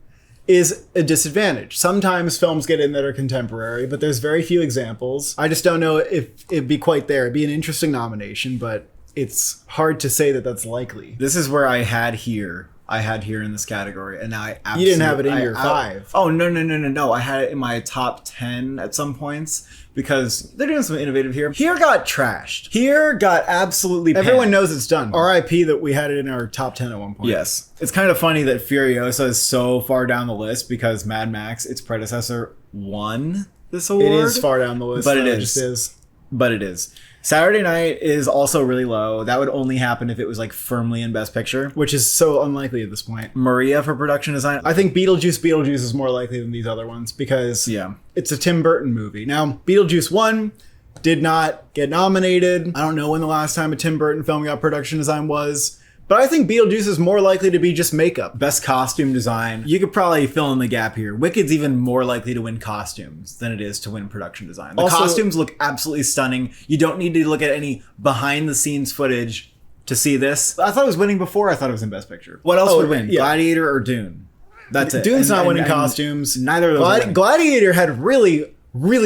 is a disadvantage. Sometimes films get in that are contemporary, but there's very few examples. I just don't know if it'd be quite there. It'd be an interesting nomination, but it's hard to say that that's likely. This is where I had here in this category, and now I absolutely... You didn't have it in your 5. Oh, no. I had it in my top 10 at some points, because they're doing some innovative here. Here got trashed. Here got absolutely panned. Everyone knows it's done. R.I.P. that we had it in our top 10 at one point. Yes. It's kind of funny that Furiosa is so far down the list, because Mad Max, its predecessor, won this award. It is far down the list. But it it just is. but it is. Saturday Night is also really low. That would only happen if it was like firmly in Best Picture, which is so unlikely at this point. Maria for production design. I think Beetlejuice is more likely than these other ones because it's a Tim Burton movie. Now, Beetlejuice 1 did not get nominated. I don't know when the last time a Tim Burton film got production design was. But I think Beetlejuice is more likely to be just makeup. Best costume design. You could probably fill in the gap here. Wicked's even more likely to win costumes than it is to win production design. The costumes look absolutely stunning. You don't need to look at any behind the scenes footage to see this. I thought it was winning before I thought it was in Best Picture. What else would win? Gladiator or Dune? That's it. Dune's not winning costumes. Neither of those. Gladiator had really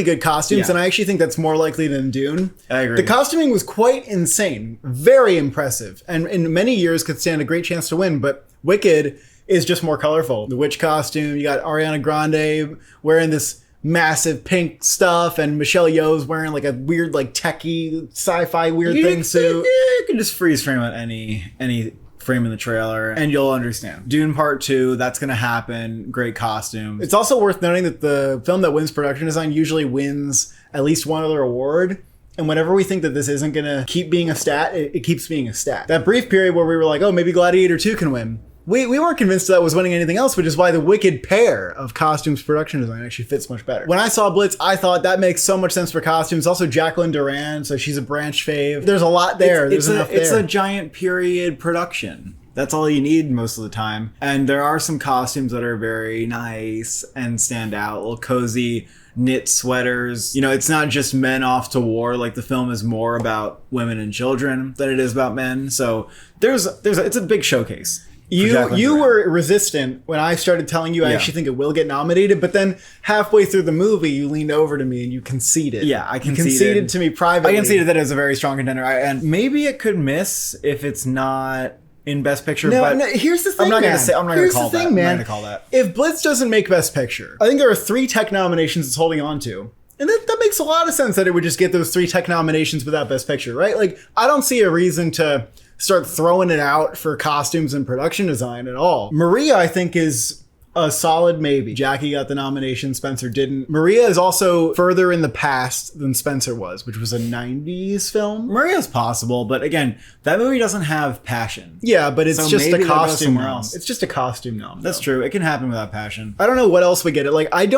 good costumes, and I actually think that's more likely than Dune. I agree. The costuming was quite insane, very impressive, and in many years could stand a great chance to win, but Wicked is just more colorful. The witch costume, you got Ariana Grande wearing this massive pink stuff, and Michelle Yeoh's wearing like a weird, like techie, sci-fi weird thing suit. You can just freeze frame on any frame in the trailer and you'll understand. Dune Part 2, that's gonna happen. Great costumes. It's also worth noting that the film that wins production design usually wins at least one other award. And whenever we think that this isn't gonna keep being a stat, it keeps being a stat. That brief period where we were like, oh, maybe Gladiator 2 can win. We weren't convinced that was winning anything else, which is why the Wicked pair of costumes production design actually fits much better. When I saw Blitz, I thought that makes so much sense for costumes. Also, Jacqueline Duran, so she's a branch fave. There's a lot there. It's a giant period production. That's all you need most of the time. And there are some costumes that are very nice and stand out. Little cozy knit sweaters. You know, it's not just men off to war. Like, the film is more about women and children than it is about men. So it's a big showcase. You were resistant when I started telling you I actually think it will get nominated, but then halfway through the movie, you leaned over to me and you conceded. Yeah, I conceded. You conceded to me privately. I conceded that it was a very strong contender. And maybe it could miss if it's not in Best Picture. No, here's the thing, I'm not going to call that. I'm not going to call that. If Blitz doesn't make Best Picture, I think there are 3 tech nominations it's holding on to. And that makes a lot of sense that it would just get those 3 tech nominations without Best Picture, right? Like, I don't see a reason to start throwing it out for costumes and production design at all. Maria, I think, is a solid maybe. Jackie got the nomination, Spencer didn't. Maria is also further in the past than Spencer was, which was a 90s film. Maria's possible, but again, that movie doesn't have passion. Yeah, but it's just a costume now. Else. It's just a costume now. That's true. It can happen without passion. I don't know what else we get it. Like, I'm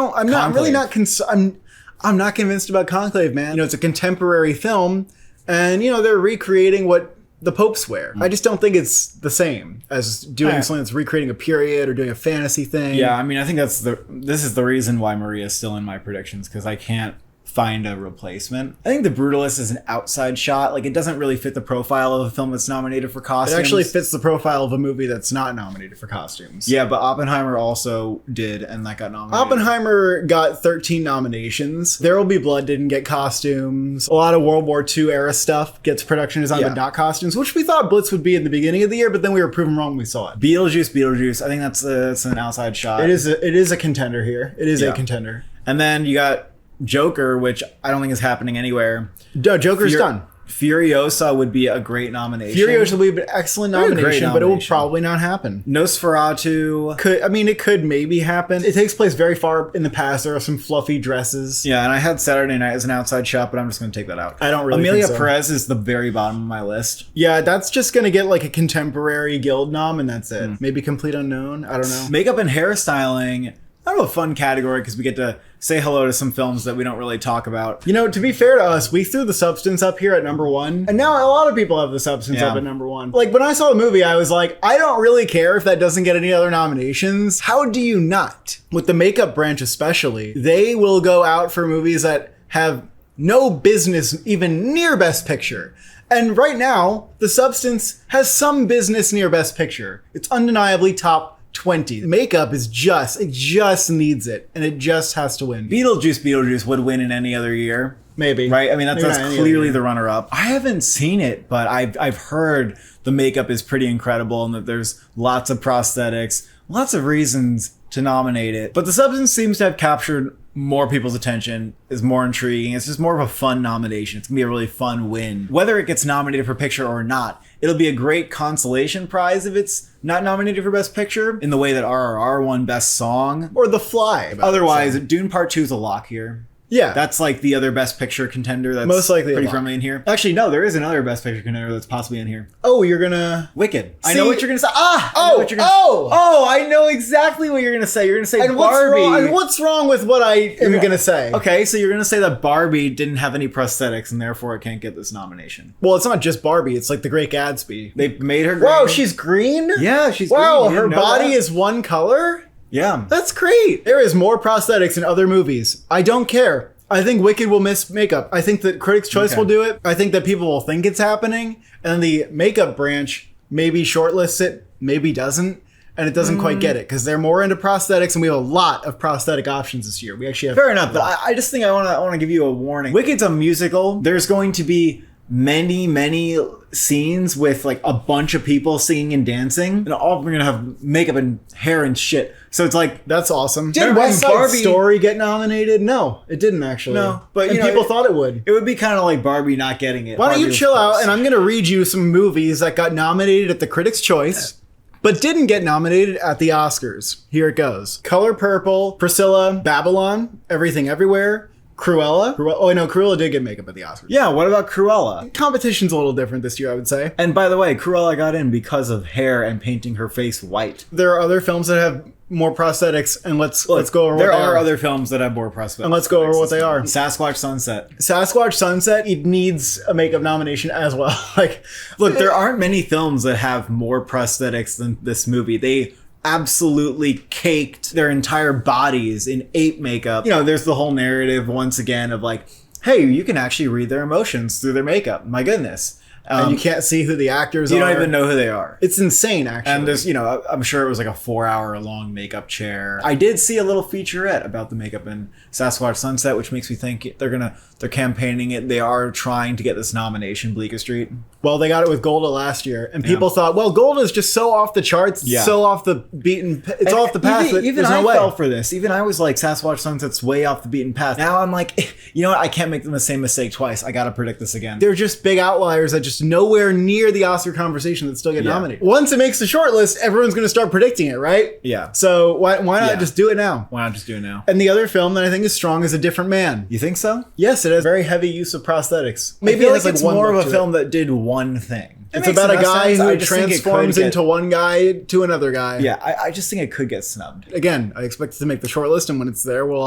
not convinced about Conclave, man. You know, it's a contemporary film, and you know, they're recreating what the popes wear. I just don't think it's the same as doing something that's recreating a period or doing a fantasy thing. Yeah, I mean, I think this is the reason why Maria's still in my predictions, because I can't find a replacement. I think The Brutalist is an outside shot. Like, it doesn't really fit the profile of a film that's nominated for costumes. It actually fits the profile of a movie that's not nominated for costumes. Yeah, but Oppenheimer also did, and that got nominated. Oppenheimer got 13 nominations. There Will Be Blood didn't get costumes. A lot of World War II era stuff gets production design, but not costumes, which we thought Blitz would be in the beginning of the year, but then we were proven wrong when we saw it. Beetlejuice. I think that's an outside shot. It is a contender here. It is a contender. And then you got Joker, which I don't think is happening anywhere. No, Joker's done. Furiosa would be a great nomination. Furiosa would be an excellent nomination, but it will probably not happen. Nosferatu. It could maybe happen. It takes place very far in the past. There are some fluffy dresses. Yeah, and I had Saturday Night as an outside shot, but I'm just going to take that out. I don't really Amelia think so. Perez is the very bottom of my list. Yeah, that's just going to get like a contemporary guild nom, and that's it. Maybe Complete Unknown. I don't know. Makeup and hairstyling. I don't know, a fun category because we get to say hello to some films that we don't really talk about. You know, to be fair to us, we threw The Substance up here at number 1, and now a lot of people have The Substance up at number 1. Like, when I saw the movie, I was like, I don't really care if that doesn't get any other nominations. How do you not? With the makeup branch especially, they will go out for movies that have no business even near Best Picture. And right now, The Substance has some business near Best Picture. It's undeniably top 20. Makeup is it just needs it, and it just has to win. Beetlejuice would win in any other year. Maybe. Right? I mean, that's clearly the runner-up. I haven't seen it, but I've heard the makeup is pretty incredible and that there's lots of prosthetics, lots of reasons to nominate it. But The Substance seems to have captured more people's attention, is more intriguing. It's just more of a fun nomination. It's gonna be a really fun win. Whether it gets nominated for picture or not, it'll be a great consolation prize if it's not nominated for Best Picture, in the way that RRR won Best Song. Or The Fly. Otherwise, Dune Part 2 is a lock here. Yeah. That's like the other Best Picture contender that's Most likely pretty a lot. firmly in here. Actually, no, there is another Best Picture contender that's possibly in here. Oh, you're gonna... Wicked. I See- know what you're gonna say. I know Oh, what you're gonna oh! Oh, I know exactly what you're gonna say. You're gonna say And Barbie. what's wrong with what I am gonna say? Okay, so you're gonna say that Barbie didn't have any prosthetics and therefore it can't get this nomination. Well, it's not just Barbie. It's like The Great Gatsby. They made her green. Whoa, she's green? Yeah, she's Wow, green. You her didn't know body that? is one color? Yeah. That's great. There is more prosthetics in other movies. I don't care. I think Wicked will miss makeup. I think that Critics' Choice will do it. I think that people will think it's happening. And the makeup branch maybe shortlists it, maybe doesn't. And it doesn't quite get it because they're more into prosthetics, and we have a lot of prosthetic options this year. We actually have Fair enough. But I just think I want to give you a warning. Wicked's a musical. There's going to be many scenes with like a bunch of people singing and dancing, and all we're gonna have makeup and hair and shit. So it's like That's awesome. Did Remember West when Side Barbie- Story get nominated? No, it didn't actually. No, but, and you know, people thought it would. it would be kind of like Barbie not getting it. Why don't you Barbie chill was out? close. And I'm going to read you some movies that got nominated at the Critics' Choice, but didn't get nominated at the Oscars. Here it goes: Color Purple, Priscilla, Babylon, Everything Everywhere, Cruella. Oh no, Cruella did get makeup at the Oscars. Yeah, what about Cruella? Competition's a little different this year, I would say. And by the way, Cruella got in because of hair and painting her face white. There are other films that have more prosthetics, and let's go over what There they are are. other films that have more prosthetics. And let's go over what they are. Sasquatch Sunset. Sasquatch Sunset, it needs a makeup nomination as well. Like, Look, there aren't many films that have more prosthetics than this movie. They absolutely caked their entire bodies in ape makeup. You know, there's the whole narrative once again of like, hey, you can actually read their emotions through their makeup. My goodness. and you can't see who the actors are. You don't even know who they are. It's insane, actually. And there's, you know, I'm sure it was like a 4-hour long makeup chair. I did see a little featurette about the makeup in Sasquatch Sunset, which makes me think they're campaigning it. They are trying to get this nomination, Bleecker Street. Well, they got it with Golda last year, and people thought, well, Golda is just so off the charts, so off the beaten, it's off the path. Even there's I no way. fell for this. Even I was like, Sasquatch Sunset's way off the beaten path. Now I'm like, you know what? I can't make the same mistake twice. I got to predict this again. They're just big outliers that just nowhere near the Oscar conversation that still get nominated. Once it makes the short list, everyone's going to start predicting it, right? Yeah. So why not just do it now? Why not just do it now? And the other film that I think is strong is A Different Man. You think so? Yes, it has very heavy use of prosthetics. Maybe it like has, it's one more of look a to film that did one thing. It's about a guy who transforms get, into one guy to another guy. Yeah, I just think it could get snubbed. Again, I expect it to make the short list, and when it's there, we'll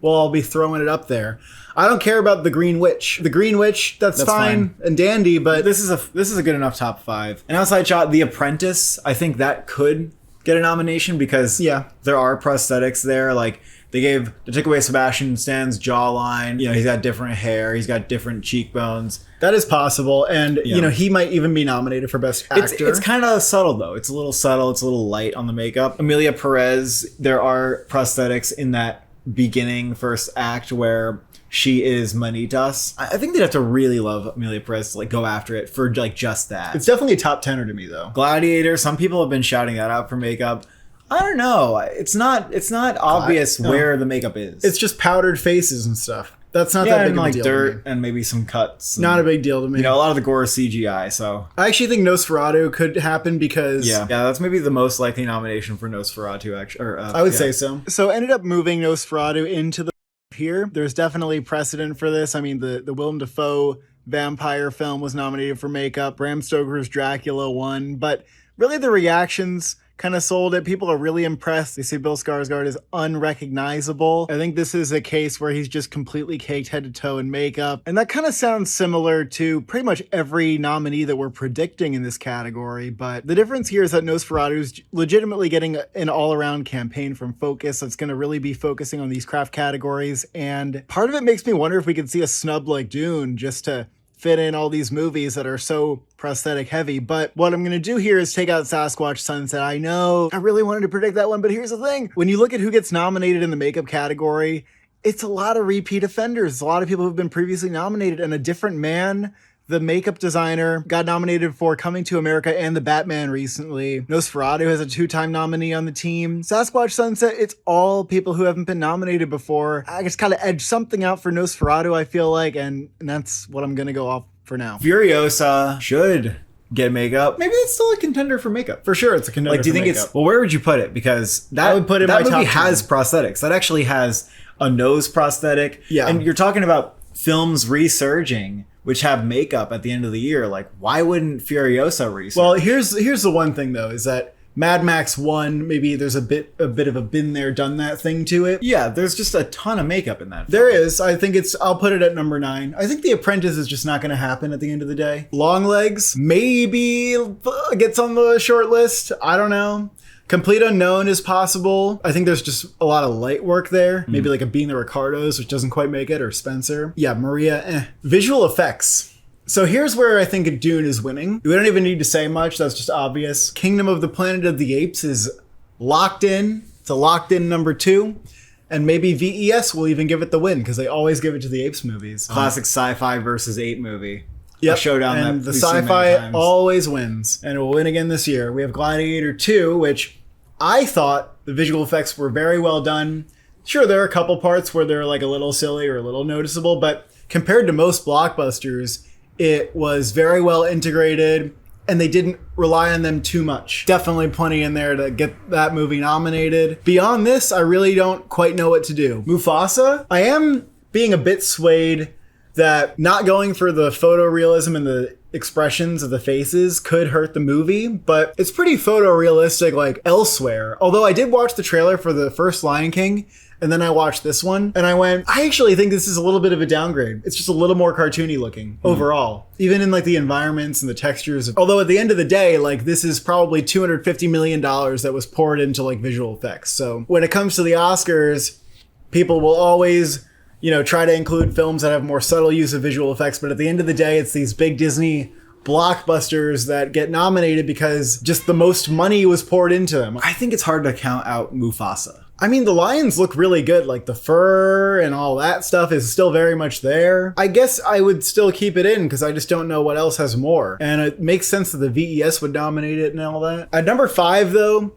all be throwing it up there. I don't care about The Green Witch. The Green Witch, that's fine and dandy, but this is a good enough top 5. And outside shot, The Apprentice, I think that could get a nomination because there are prosthetics there. Like they took away Sebastian Stan's jawline. You know, he's got different hair. He's got different cheekbones. That is possible, and you know he might even be nominated for Best Actor. It's kind of subtle though. It's a little subtle. It's a little light on the makeup. Emilia Perez. There are prosthetics in that beginning first act where she is Manitas. I think they'd have to really love Emilia Perez to like go after it for like just that. It's definitely a top tenner to me though. Gladiator. Some people have been shouting that out for makeup. I don't know. It's not obvious where the makeup is. It's just powdered faces and stuff. That's not that big and of a like deal dirt to me. and maybe some cuts. Not a big deal to me. You know, a lot of the gore is CGI. So I actually think Nosferatu could happen because that's maybe the most likely nomination for Nosferatu. Actually, I would say so. So ended up moving Nosferatu into the here. There's definitely precedent for this. I mean, the Willem Dafoe vampire film was nominated for makeup. Bram Stoker's Dracula won, but really the reactions kind of sold it. People are really impressed. They say Bill Skarsgård is unrecognizable. I think this is a case where he's just completely caked head to toe in makeup. And that kind of sounds similar to pretty much every nominee that we're predicting in this category. But the difference here is that Nosferatu is legitimately getting an all-around campaign from Focus that's going to really be focusing on these craft categories. And part of it makes me wonder if we could see a snub like Dune just to fit in all these movies that are so prosthetic heavy. But what I'm going to do here is take out Sasquatch Sunset. I know I really wanted to predict that one, but here's the thing. When you look at who gets nominated in the makeup category, it's a lot of repeat offenders. A lot of people who've been previously nominated, and A Different Man, the makeup designer, got nominated for Coming to America and The Batman recently. Nosferatu has a 2-time nominee on the team. Sasquatch Sunset, it's all people who haven't been nominated before. I just kind of edged something out for Nosferatu, I feel like, and that's what I'm going to go off for now. Furiosa should get makeup. Maybe it's still a contender for makeup. For sure, it's a contender. Like, do you think makeup. it's? Well, where would you put it? Because that I would put it in that my movie top has 10. prosthetics. That actually has a nose prosthetic. Yeah. And you're talking about films resurging, which have makeup at the end of the year. Like, why wouldn't Furiosa resurge? Well, here's the one thing though, is that Mad Max 1, maybe there's a bit of a been there, done that thing to it. Yeah, there's just a ton of makeup in that film. There is. I think I'll put it at number 9. I think The Apprentice is just not going to happen at the end of the day. Long Legs maybe gets on the short list. I don't know. Complete Unknown is possible. I think there's just a lot of light work there. Maybe like a Being the Ricardos, which doesn't quite make it, or Spencer. Yeah, Maria, Visual effects. So here's where I think Dune is winning. We don't even need to say much. That's just obvious. Kingdom of the Planet of the Apes is locked in. It's a locked in number 2. And maybe VES will even give it the win because they always give it to the Apes movies. Classic sci-fi versus ape movie. Yep. A showdown and that the we've seen many sci-fi times. always wins. And it will win again this year. We have Gladiator 2, which I thought the visual effects were very well done. Sure, there are a couple parts where they're like a little silly or a little noticeable, but compared to most blockbusters, it was very well integrated and they didn't rely on them too much. Definitely plenty in there to get that movie nominated. Beyond this, I really don't quite know what to do. Mufasa, I am being a bit swayed that not going for the photorealism and the expressions of the faces could hurt the movie, but it's pretty photorealistic like elsewhere. Although I did watch the trailer for the first Lion King, and then I watched this one, and I went, I actually think this is a little bit of a downgrade. It's just a little more cartoony looking overall, even in like the environments and the textures. Although at the end of the day, like this is probably $250 million that was poured into like visual effects. So when it comes to the Oscars, people will always, try to include films that have more subtle use of visual effects. But at the end of the day, it's these big Disney blockbusters that get nominated because just the most money was poured into them. I think it's hard to count out Mufasa. I mean, the lions look really good. Like the fur and all that stuff is still very much there. I guess I would still keep it in because I just don't know what else has more. And it makes sense that the VES would nominate it and all that. At number 5, though,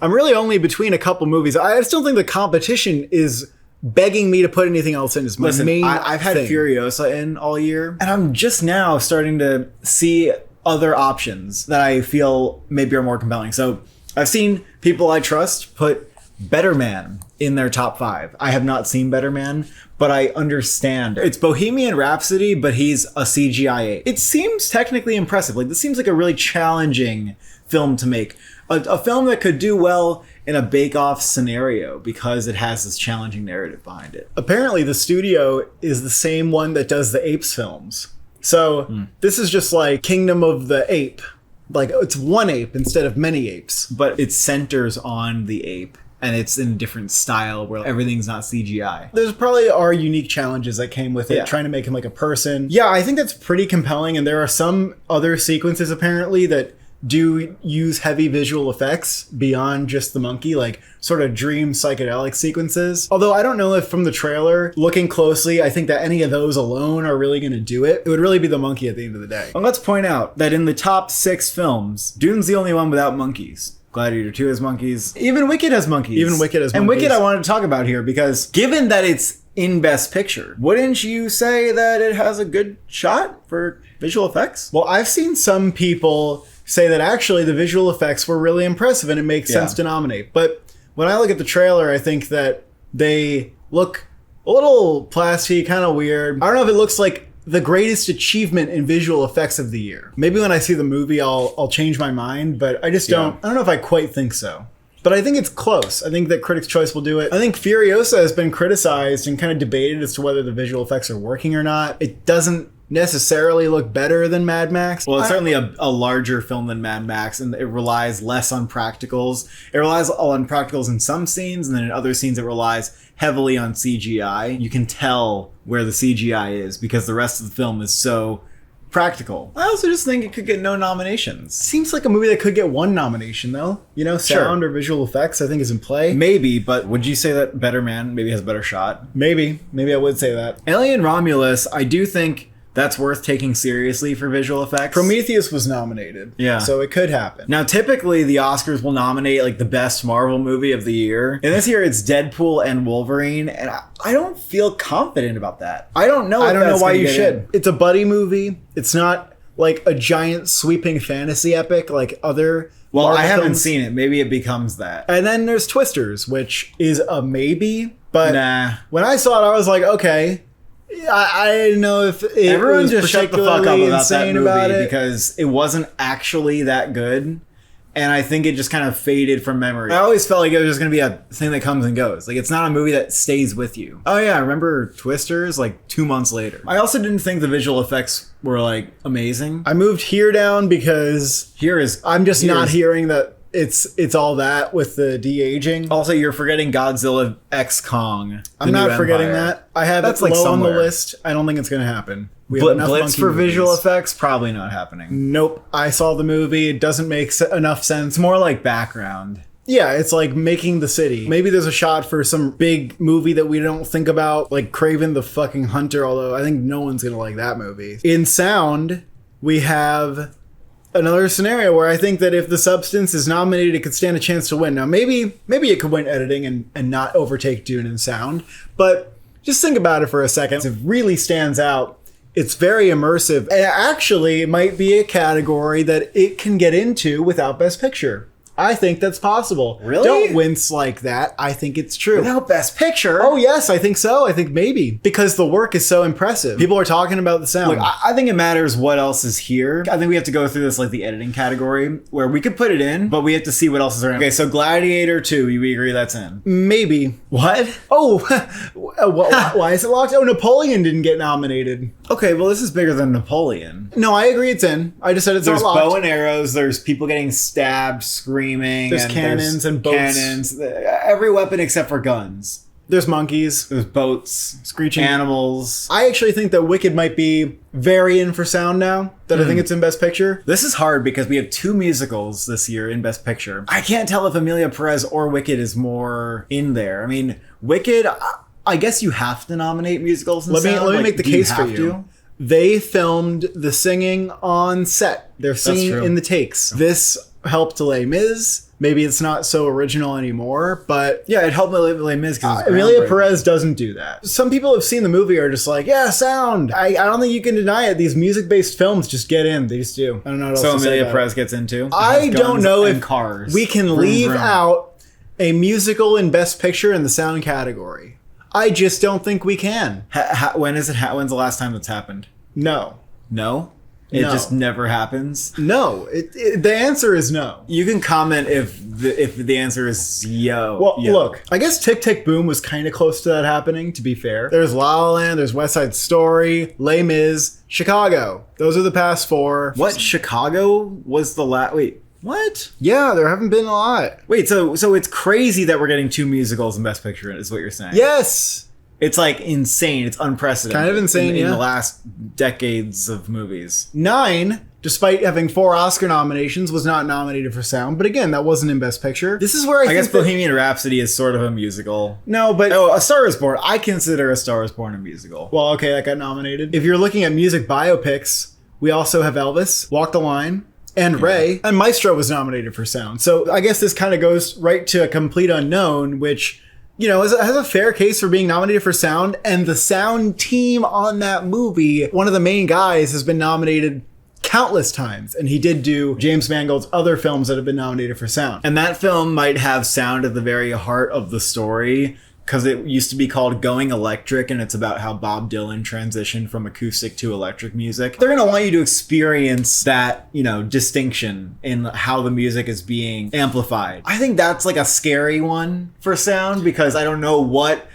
I'm really only between a couple movies. I still think the competition is begging me to put anything else in as my main I've had thing. Furiosa in all year, and I'm just now starting to see other options that I feel maybe are more compelling. So I've seen people I trust put Better Man in their top 5. I have not seen Better Man, but I understand. It's Bohemian Rhapsody, but he's a CGI ape. It seems technically impressive. Like, this seems like a really challenging film to make. A film that could do well in a bake-off scenario because it has this challenging narrative behind it. Apparently, the studio is the same one that does the Apes films. So this is just like Kingdom of the Ape. Like, it's one ape instead of many apes. But it centers on the ape, and it's in a different style where everything's not CGI. There's probably are unique challenges that came with it, Yeah. trying to make him like a person. Yeah, I think that's pretty compelling, and there are some other sequences apparently that do use heavy visual effects beyond just the monkey, like sort of dream psychedelic sequences. Although I don't know if from the trailer, looking closely, I think that any of those alone are really going to do it. It would really be the monkey at the end of the day. And let's point out that in the top 6 films, Dune's the only one without monkeys. Gladiator 2 has monkeys. Even Wicked has monkeys. Even Wicked has And monkeys. Wicked I wanted to talk about here because given that it's in Best Picture, wouldn't you say that it has a good shot for visual effects? Well, I've seen some people say that actually the visual effects were really impressive and it makes sense to nominate. But when I look at the trailer, I think that they look a little plastic, kind of weird. I don't know if it looks like the greatest achievement in visual effects of the year. Maybe when I see the movie, I'll change my mind, but I just don't. I don't know if I quite think so. But I think it's close. I think that Critics' Choice will do it. I think Furiosa has been criticized and kind of debated as to whether the visual effects are working or not. It doesn't necessarily look better than Mad Max. Well, it's certainly a larger film than Mad Max, and it relies less on practicals. It relies on practicals in some scenes, and then in other scenes it relies heavily on CGI. You can tell where the CGI is because the rest of the film is so practical. I also just think it could get no nominations. Seems like a movie that could get one nomination, though. You know, sound or visual effects, I think, is in play. Maybe, but would you say that Better Man maybe has a better shot? Maybe I would say that. Alien Romulus, I do think that's worth taking seriously for visual effects. Prometheus was nominated. Yeah. So it could happen. Now, typically, the Oscars will nominate, like, the best Marvel movie of the year. And this year, it's Deadpool and Wolverine, and I don't feel confident about that. I don't know why you should. It's a buddy movie. It's not, like, a giant sweeping fantasy epic like other Well, Marvel I haven't films. seen it. Maybe it becomes that. And then there's Twisters, which is a maybe. But Nah. when I saw it, I was like, okay. I didn't know if it Everyone was just shut the fuck up particularly about that insane movie about it. because it wasn't actually that good. And I think it just kind of faded from memory. I always felt like it was just going to be a thing that comes and goes. Like, it's not a movie that stays with you. Oh, yeah, I remember Twisters, like, 2 months later. I also didn't think the visual effects were, like, amazing. I moved here down because I'm just not Here's- hearing that it's all that with the de-aging. Also, you're forgetting Godzilla X Kong. I'm not forgetting that. I have That's it like low on the somewhere. list. I don't think it's going to happen. We have enough Blitz monkey for movies. visual effects? Probably not happening. Nope. I saw the movie. It doesn't make enough sense. It's more like background. Yeah, it's like making the city. Maybe there's a shot for some big movie that we don't think about, like Kraven the fucking Hunter, although I think no one's going to like that movie. In sound, we have another scenario where I think that if The Substance is nominated, it could stand a chance to win. Now, maybe it could win editing and not overtake Dune in sound, but just think about it for a second. It really stands out. It's very immersive. And actually, it might be a category that it can get into without Best Picture. I think that's possible. Really? Don't wince like that. I think it's true. Without Best Picture? Oh, yes, I think so. I think maybe. Because the work is so impressive. People are talking about the sound. Look, I think it matters what else is here. I think we have to go through this like the editing category where we could put it in, but we have to see what else is around. Okay, so Gladiator 2, we agree that's in. Maybe. What? Oh, why is it locked? Oh, Napoleon didn't get nominated. Okay, well this is bigger than Napoleon. No, I agree it's in. I just said it's There's not locked. bow and arrows, there's people getting stabbed, screaming. There's cannons and boats. Cannons. Every weapon except for guns. There's monkeys. There's boats. Screeching. Animals. I actually think that Wicked might be very in for sound now, that I think it's in Best Picture. This is hard because we have 2 musicals this year in Best Picture. I can't tell if Amelia Perez or Wicked is more in there. I mean, Wicked, I guess you have to nominate musicals and Let me Like, make the do case for have you. to? They filmed the singing on set. They're singing true. in the takes. This helped Les Mis. Maybe it's not so original anymore, but Yeah, it helped Les Mis because Amelia Perez doesn't do that. Some people have seen the movie are just like, yeah, sound. I don't think you can deny it. These music-based films just get in. They just do. I don't know what So else to say Amelia about Perez it. gets into. I Has don't guns know and if cars. we can Vroom, leave vroom. out a musical in Best Picture in the sound category. I just don't think we can. When's the last time that's happened? No. No? It No. just never happens. No. The answer is no. You can comment if the answer is yo. Well, yo. look, I guess Tick Tick Boom was kind of close to that happening, to be fair. There's La La Land, there's West Side Story, Les Mis, Chicago. Those are the past 4. What? Chicago was the last. Wait, what? Yeah, there haven't been a lot. Wait, so it's crazy that we're getting 2 musicals in Best Picture, is what you're saying? Yes. It's like insane. It's unprecedented. Kind of insane, in yeah. the last decades of movies. 9, despite having 4 Oscar nominations, was not nominated for sound. But again, that wasn't in Best Picture. This is where I guess think that- Bohemian Rhapsody is sort of a musical. No, but Oh, A Star Is Born. I consider A Star Is Born a musical. well, okay, that got nominated. If you're looking at music biopics, we also have Elvis, Walk the Line, and Ray, and Maestro was nominated for sound. So I guess this kind of goes right to A Complete Unknown, which, you know, has a fair case for being nominated for sound. And the sound team on that movie, one of the main guys, has been nominated countless times. And he did do James Mangold's other films that have been nominated for sound. And that film might have sound at the very heart of the story, because it used to be called Going Electric, and it's about how Bob Dylan transitioned from acoustic to electric music. They're going to want you to experience that, you know, distinction in how the music is being amplified. I think that's like a scary one for sound, because I don't know what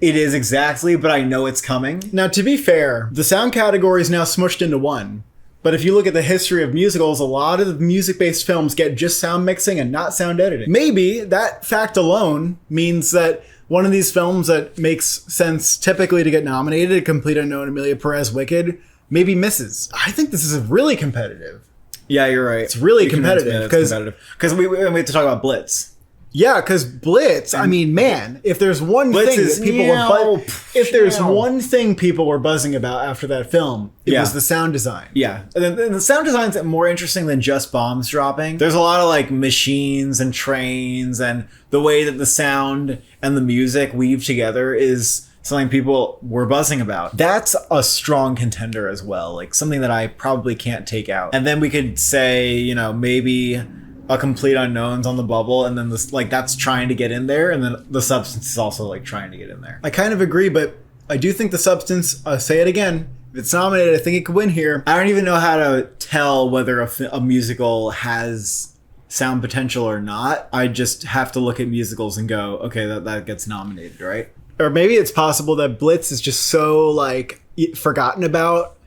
it is exactly, but I know it's coming. Now, to be fair, the sound category is now smushed into one. But if you look at the history of musicals, a lot of the music-based films get just sound mixing and not sound editing. Maybe that fact alone means that one of these films that makes sense typically to get nominated, A Complete Unknown, Amelia Perez, Wicked, maybe misses. I think this is really competitive. Yeah, you're right. It's really You convinced me competitive, that it's competitive. Because we have to talk about Blitz. Yeah, because Blitz, I mean, man, if there's one Blitz thing is that people one thing people were buzzing about after that film, it was the sound design. Yeah. And the sound design's more interesting than just bombs dropping. There's a lot of like machines and trains, and the way that the sound and the music weave together is something people were buzzing about. That's a strong contender as well, like something that I probably can't take out. And then we could say, you know, maybe a complete unknown's on the bubble, and then this like that's trying to get in there, and then the substance is also like trying to get in there. I kind of agree, but I do think the substance, I'll say it again, if it's nominated, I think it could win here. I don't even know how to tell whether a musical has sound potential or not. I just have to look at musicals and go, okay, that gets nominated, right? Or maybe it's possible that Blitz is just so like forgotten about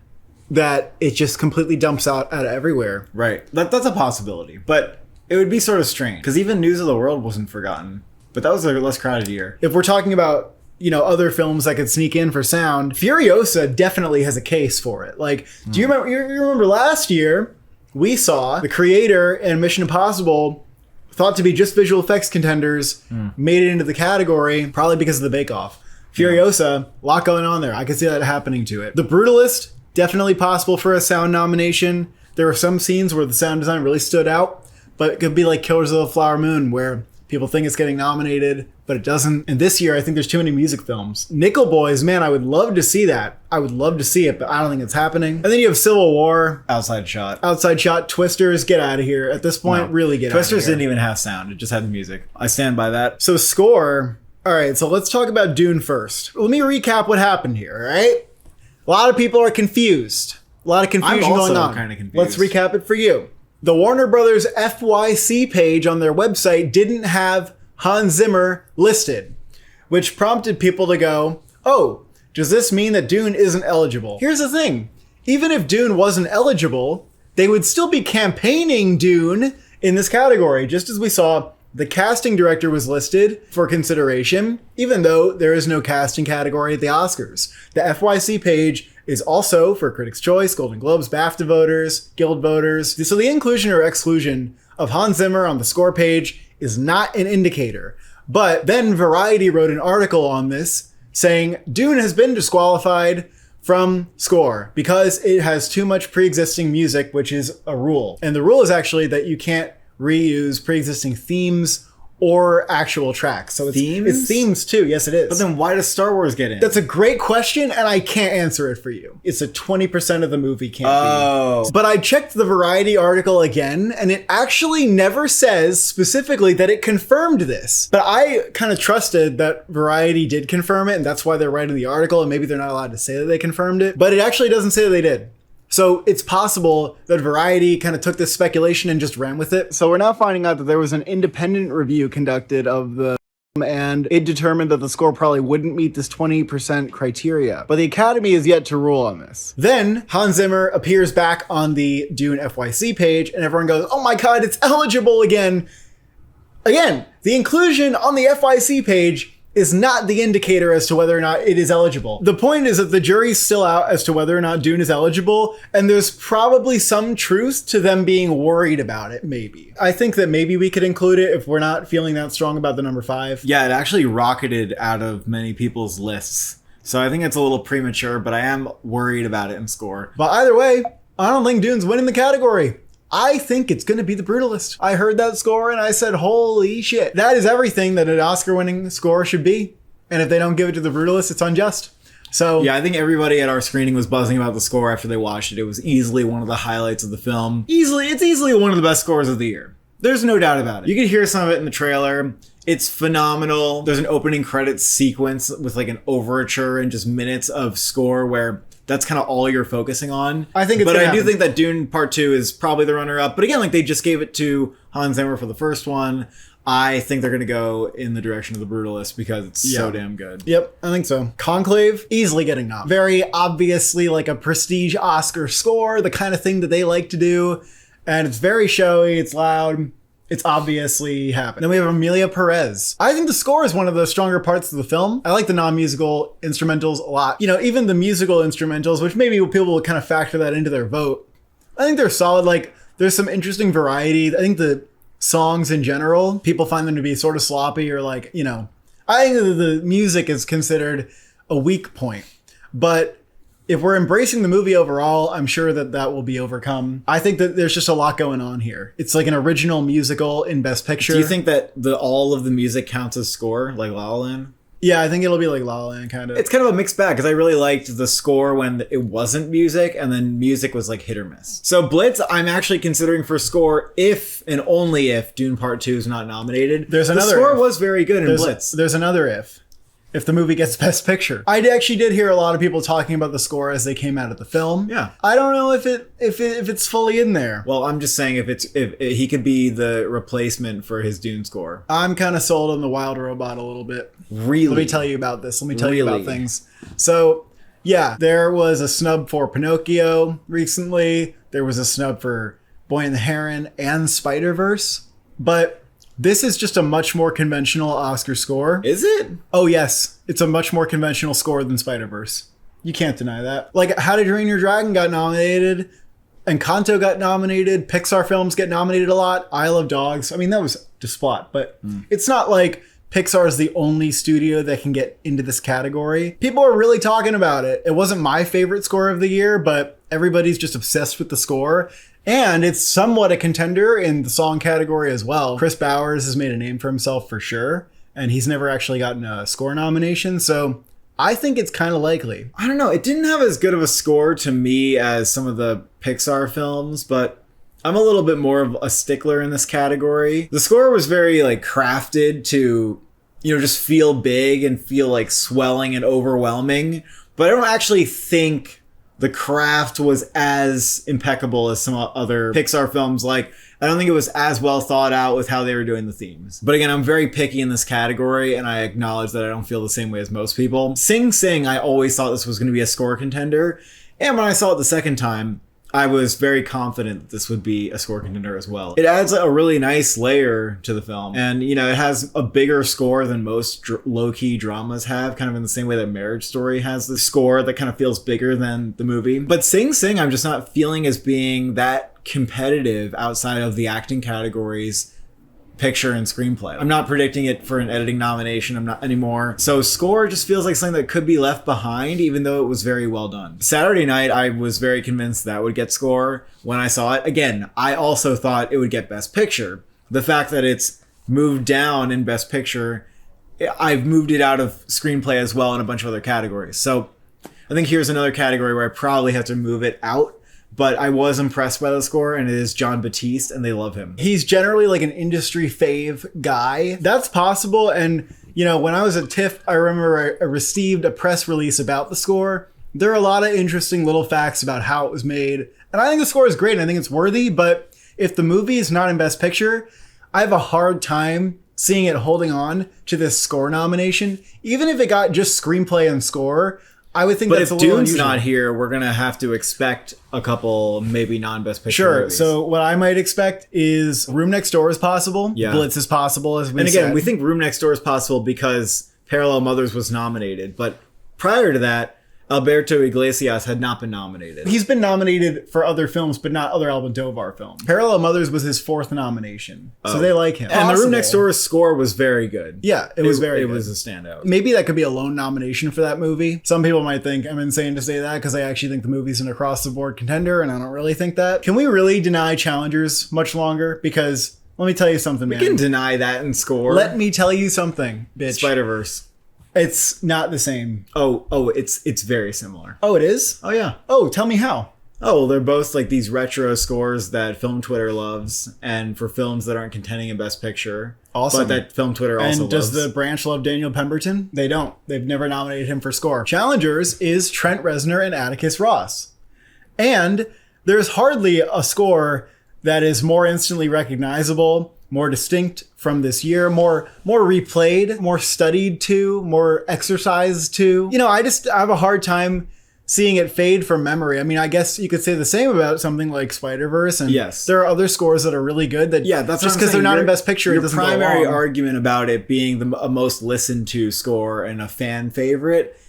that it just completely dumps out everywhere. Right. That's a possibility, but it would be sort of strange because even News of the World wasn't forgotten, but that was a less crowded year. If we're talking about, you know, other films that could sneak in for sound, Furiosa definitely has a case for it. Like, do you remember? You remember last year we saw the creator and Mission Impossible, thought to be just visual effects contenders, made it into the category probably because of the Bake Off. Furiosa, a lot going on there. I could see that happening to it. The Brutalist, definitely possible for a sound nomination. There are some scenes where the sound design really stood out, but it could be like Killers of the Flower Moon, where people think it's getting nominated, but it doesn't. And this year, I think there's too many music films. Nickel Boys, man, I would love to see that. I would love to see it, but I don't think it's happening. And then you have Civil War. Outside Shot. Outside Shot. Twisters, get out of here. At this point, really get out of here. Twisters didn't even have sound. It just had the music. I stand by that. So score. All right, so let's talk about Dune first. Let me recap what happened here, all right? A lot of people are confused. A lot of confusion going on. I'm also kind of confused. Let's recap it for you. The Warner Brothers FYC page on their website didn't have Hans Zimmer listed, which prompted people to go, oh, does this mean that Dune isn't eligible? Here's the thing. Even if Dune wasn't eligible, they would still be campaigning Dune in this category, just as we saw the casting director was listed for consideration, even though there is no casting category at the Oscars. The FYC page is also for Critics' Choice, Golden Globes, BAFTA voters, Guild voters. So the inclusion or exclusion of Hans Zimmer on the score page is not an indicator. But then Variety wrote an article on this saying Dune has been disqualified from score because it has too much pre-existing music, which is a rule. And the rule is actually that you can't reuse pre-existing themes or actual tracks. So it's themes too. Yes, it is. But then why does Star Wars get in? That's a great question, and I can't answer it for you. It's a 20% of the movie can't be. But I checked the Variety article again, and it actually never says specifically that it confirmed this. But I kind of trusted that Variety did confirm it, and that's why they're writing the article, and maybe they're not allowed to say that they confirmed it. But it actually doesn't say that they did. So it's possible that Variety kind of took this speculation and just ran with it. So we're now finding out that there was an independent review conducted of the and it determined that the score probably wouldn't meet this 20% criteria. But the Academy is yet to rule on this. Then Hans Zimmer appears back on the Dune FYC page and everyone goes, oh my God, it's eligible again. Again, the inclusion on the FYC page is not the indicator as to whether or not it is eligible. The point is that the jury's still out as to whether or not Dune is eligible, and there's probably some truth to them being worried about it, maybe. I think that maybe we could include it if we're not feeling that strong about the number 5. Yeah, it actually rocketed out of many people's lists. So I think it's a little premature, but I am worried about it in score. But either way, I don't think Dune's winning the category. I think it's going to be The Brutalist. I heard that score and I said, holy shit. That is everything that an Oscar-winning score should be. And if they don't give it to The Brutalist, it's unjust. So yeah, I think everybody at our screening was buzzing about the score after they watched it. It was easily one of the highlights of the film. It's easily one of the best scores of the year. There's no doubt about it. You could hear some of it in the trailer. It's phenomenal. There's an opening credits sequence with like an overture and just minutes of score where that's kind of all you're focusing on. I think it's But I happen. do think that Dune Part 2 is probably the runner-up. But again, like they just gave it to Hans Zimmer for the first one. I think they're going to go in the direction of The Brutalist because it's so damn good. Yep, I think so. Conclave, easily getting nom. Very obviously like a prestige Oscar score, the kind of thing that they like to do. And it's very showy, it's loud. It's obviously happened. Then we have Amelia Perez. I think the score is one of the stronger parts of the film. I like the non-musical instrumentals a lot. You know, even the musical instrumentals, which maybe people will kind of factor that into their vote. I think they're solid. Like, there's some interesting variety. I think the songs in general, people find them to be sort of sloppy or like, you know, I think the music is considered a weak point. But if we're embracing the movie overall, I'm sure that that will be overcome. I think that there's just a lot going on here. It's like an original musical in Best Picture. Do you think that all of the music counts as score, like La La Land? Yeah, I think it'll be like La La Land kind of. It's kind of a mixed bag because I really liked the score when it wasn't music, and then music was like hit or miss. So Blitz, I'm actually considering for score if and only if Dune Part 2 is not nominated. There's another The score if. was very good in Blitz. There's another if the movie gets Best Picture. I actually did hear a lot of people talking about the score as they came out of the film. Yeah. I don't know if it's fully in there. Well, I'm just saying if he could be the replacement for his Dune score. I'm kind of sold on the Wild Robot a little bit. Really? Let me tell you about this. Let me tell you about things. So, yeah, there was a snub for Pinocchio recently. There was a snub for Boy and the Heron and Spider-Verse. But this is just a much more conventional Oscar score. Is it? Oh, yes. It's a much more conventional score than Spider-Verse. You can't deny that. Like, How to Train Your Dragon got nominated. Encanto got nominated. Pixar films get nominated a lot. Isle of Dogs. I mean, that was just plot. But it's not like Pixar is the only studio that can get into this category. People are really talking about it. It wasn't my favorite score of the year, but everybody's just obsessed with the score. And it's somewhat a contender in the song category as well. Chris Bowers has made a name for himself for sure, and he's never actually gotten a score nomination, so I think it's kind of likely. I don't know. It didn't have as good of a score to me as some of the Pixar films, but I'm a little bit more of a stickler in this category. The score was very like crafted to, just feel big and feel like swelling and overwhelming, but I don't actually think the craft was as impeccable as some other Pixar films. Like, I don't think it was as well thought out with how they were doing the themes. But again, I'm very picky in this category, and I acknowledge that I don't feel the same way as most people. Sing Sing, I always thought this was going to be a score contender. And when I saw it the second time, I was very confident that this would be a score contender as well. It adds a really nice layer to the film. And, it has a bigger score than most low-key dramas have, kind of in the same way that Marriage Story has the score that kind of feels bigger than the movie. But Sing Sing, I'm just not feeling as being that competitive outside of the acting categories, picture and screenplay. I'm not predicting it for an editing nomination. I'm not anymore. So score just feels like something that could be left behind, even though it was very well done. Saturday Night, I was very convinced that would get score when I saw it. Again, I also thought it would get Best Picture. The fact that it's moved down in Best Picture, I've moved it out of screenplay as well in a bunch of other categories. So I think here's another category where I probably have to move it out. But I was impressed by the score, and it is John Batiste, and they love him. He's generally like an industry fave guy. That's possible. And, when I was at TIFF, I remember I received a press release about the score. There are a lot of interesting little facts about how it was made. And I think the score is great, and I think it's worthy. But if the movie is not in Best Picture, I have a hard time seeing it holding on to this score nomination. Even if it got just screenplay and score, I would think that's a little unusual. But if Dune's not here, we're going to have to expect a couple maybe non-Best Picture Sure. movies. So what I might expect is Room Next Door is possible. Yeah. Blitz is possible, as we said. And again, we think Room Next Door is possible because Parallel Mothers was nominated. But prior to that, Alberto Iglesias had not been nominated. He's been nominated for other films, but not other Almodovar films. Parallel Mothers was his 4th nomination. So they like him. And the Room Next Door's score was very good. Yeah, it was very good. It was a standout. Maybe that could be a lone nomination for that movie. Some people might think I'm insane to say that because I actually think the movie's an across-the-board contender, and I don't really think that. Can we really deny challengers much longer? Because let me tell you something, man. We can deny that in score. Let me tell you something, bitch. Spider-Verse. It's not the same. Oh, it's very similar. Oh, it is? Oh, yeah. Oh, tell me how. Oh, well, they're both like these retro scores that Film Twitter loves, and for films that aren't contending in Best Picture. Awesome. But that Film Twitter also And does loves. the branch love Daniel Pemberton? They don't. They've never nominated him for score. Challengers is Trent Reznor and Atticus Ross. And there's hardly a score that is more instantly recognizable, more distinct from this year, more replayed, more studied to, more exercised to. I have a hard time seeing it fade from memory. I mean, I guess you could say the same about something like Spider-Verse, and yes, there are other scores that are really good that that's just because they're not in Best Picture, your it doesn't primary go along. argument about it being the most listened to score and a fan favorite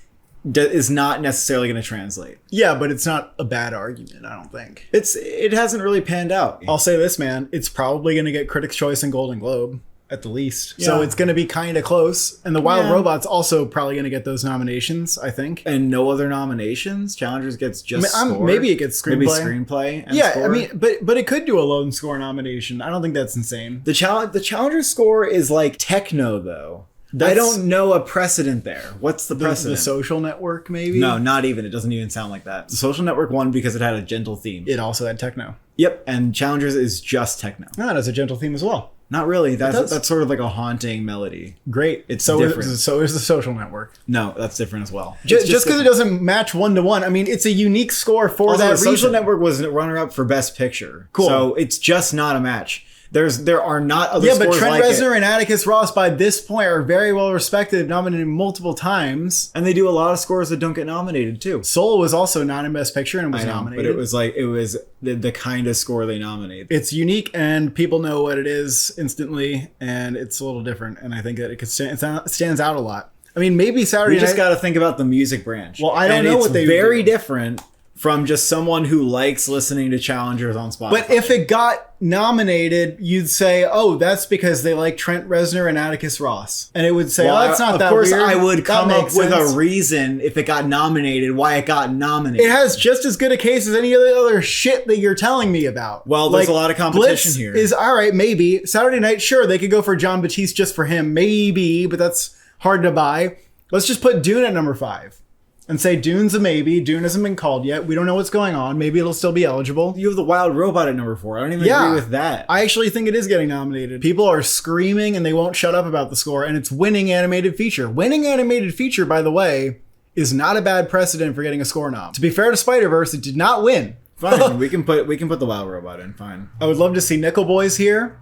is not necessarily going to translate. Yeah, but it's not a bad argument, I don't think. It hasn't really panned out. I'll say this, man. It's probably going to get Critics' Choice and Golden Globe, at the least. Yeah. So it's going to be kind of close. And The Wild Robot's also probably going to get those nominations, I think. And no other nominations? Challengers gets just score? Maybe it gets screenplay. Maybe screenplay and yeah, score? I mean, but it could do a lone score nomination. I don't think that's insane. The Challenger score is like techno, though. I don't know a precedent there. What's the precedent? The Social Network, maybe? No, not even. It doesn't even sound like that. The Social Network won because it had a gentle theme. It also had techno. Yep, and Challengers is just techno. No, it has a gentle theme as well. Not really. That's sort of like a haunting melody. Great. It's so different. So is the Social Network. No, that's different as well. Just because it doesn't match 1-to-1. I mean, it's a unique score for Also, that the reason. Social Network was runner-up for Best Picture. Cool. So it's just not a match. There are not other Yeah, scores but Trent like Reznor it. and Atticus Ross by this point are very well respected, nominated multiple times. And they do a lot of scores that don't get nominated too. Soul was also not in Best Picture and was I know, nominated. but it was the kind of score they nominate. It's unique and people know what it is instantly, and it's a little different. And I think that it stands out a lot. I mean, maybe Saturday You just Night. got to think about the music branch. Well, I don't And know it's what they very do. different from just someone who likes listening to Challengers on Spotify. But if it got nominated, you'd say, "Oh, that's because they like Trent Reznor and Atticus Ross," and it would say, well, "Oh, that's not that weird." Of weird." course, I would That come up makes with sense. a reason if it got nominated, why it got nominated. It has just as good a case as any of the other shit that you're telling me about. Well, there's a lot of competition Blitz here. Is all right, maybe Saturday Night. Sure, they could go for John Batiste just for him, maybe, but that's hard to buy. Let's just put Dune at number 5. And say Dune's a maybe. Dune hasn't been called yet. We don't know what's going on. Maybe it'll still be eligible. You have the Wild Robot at number 4. I don't even agree with that. I actually think it is getting nominated. People are screaming and they won't shut up about the score, and it's winning animated feature. Winning animated feature, by the way, is not a bad precedent for getting a score nom. To be fair to Spider-Verse, it did not win. Fine, we can put the Wild Robot in. Fine. I would love to see Nickel Boys here,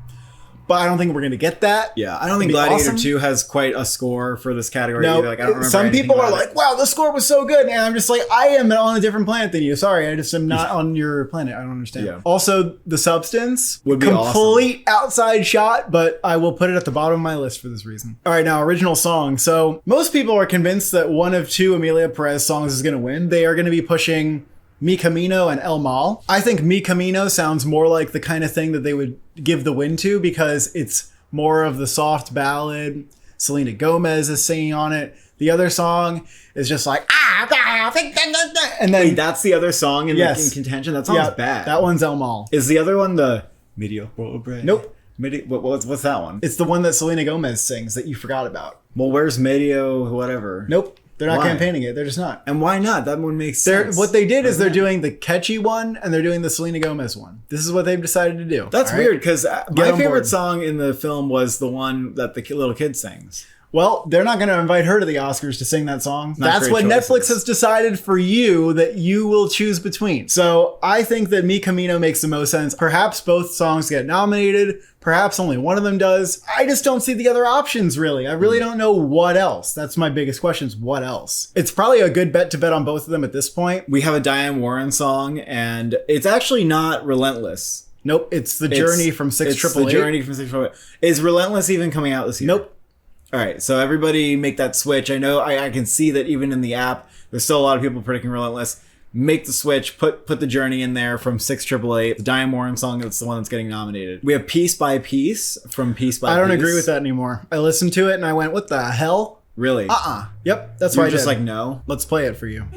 but I don't think we're going to get that. Yeah, I don't think It'd be Gladiator awesome. 2 has quite a score for this category No, either. Like, I don't remember some anything people are about like, it. wow, the score was so good. And I'm just like, I am on a different planet than you. Sorry, I just am not on your planet. I don't understand. Yeah. Also, The Substance Would be complete outside shot, but I will put it at the bottom of my list for this reason. All right, now original song. So most people are convinced that one of 2 Emilia Perez songs is going to win. They are going to be pushing Mi Camino and El Mal. I think Mi Camino sounds more like the kind of thing that they would give the win to because it's more of the soft ballad. Selena Gomez is singing on it. The other song is just like, and then Wait, that's the other song in contention? That sounds bad. That one's El Mal. Is the other one the Mediocre? Nope. What's that one? It's the one that Selena Gomez sings that you forgot about. Well, where's Medio whatever? Nope. They're not Why? campaigning it. They're just not. And why not? That one makes sense. What they did is they're doing the catchy one and they're doing the Selena Gomez one. This is what they've decided to do. That's all right? weird because my on favorite board. song in the film was the one that the little kid sings. Well, they're not going to invite her to the Oscars to sing that song. Not That's great what choices. Netflix has decided for you that you will choose between. So I think that Mi Camino makes the most sense. Perhaps both songs get nominated. Perhaps only one of them does. I just don't see the other options, really. I really don't know what else. That's my biggest question is what else? It's probably a good bet to bet on both of them at this point. We have a Diane Warren song, and it's actually not Relentless. Nope, it's The Journey from 6 It's Triple The Eight. Journey from 6 Is Relentless even coming out this year? Nope. All right, so everybody make that switch. I know I can see that even in the app, there's still a lot of people predicting Relentless. Make the switch, put the Journey in there from 688. The Diane Warren song, that's the one that's getting nominated. We have Piece by Piece from Piece by Piece. I don't agree with that anymore. I listened to it and I went, what the hell? Really? Yep, that's You're why I just did. like, no. Let's play it for you.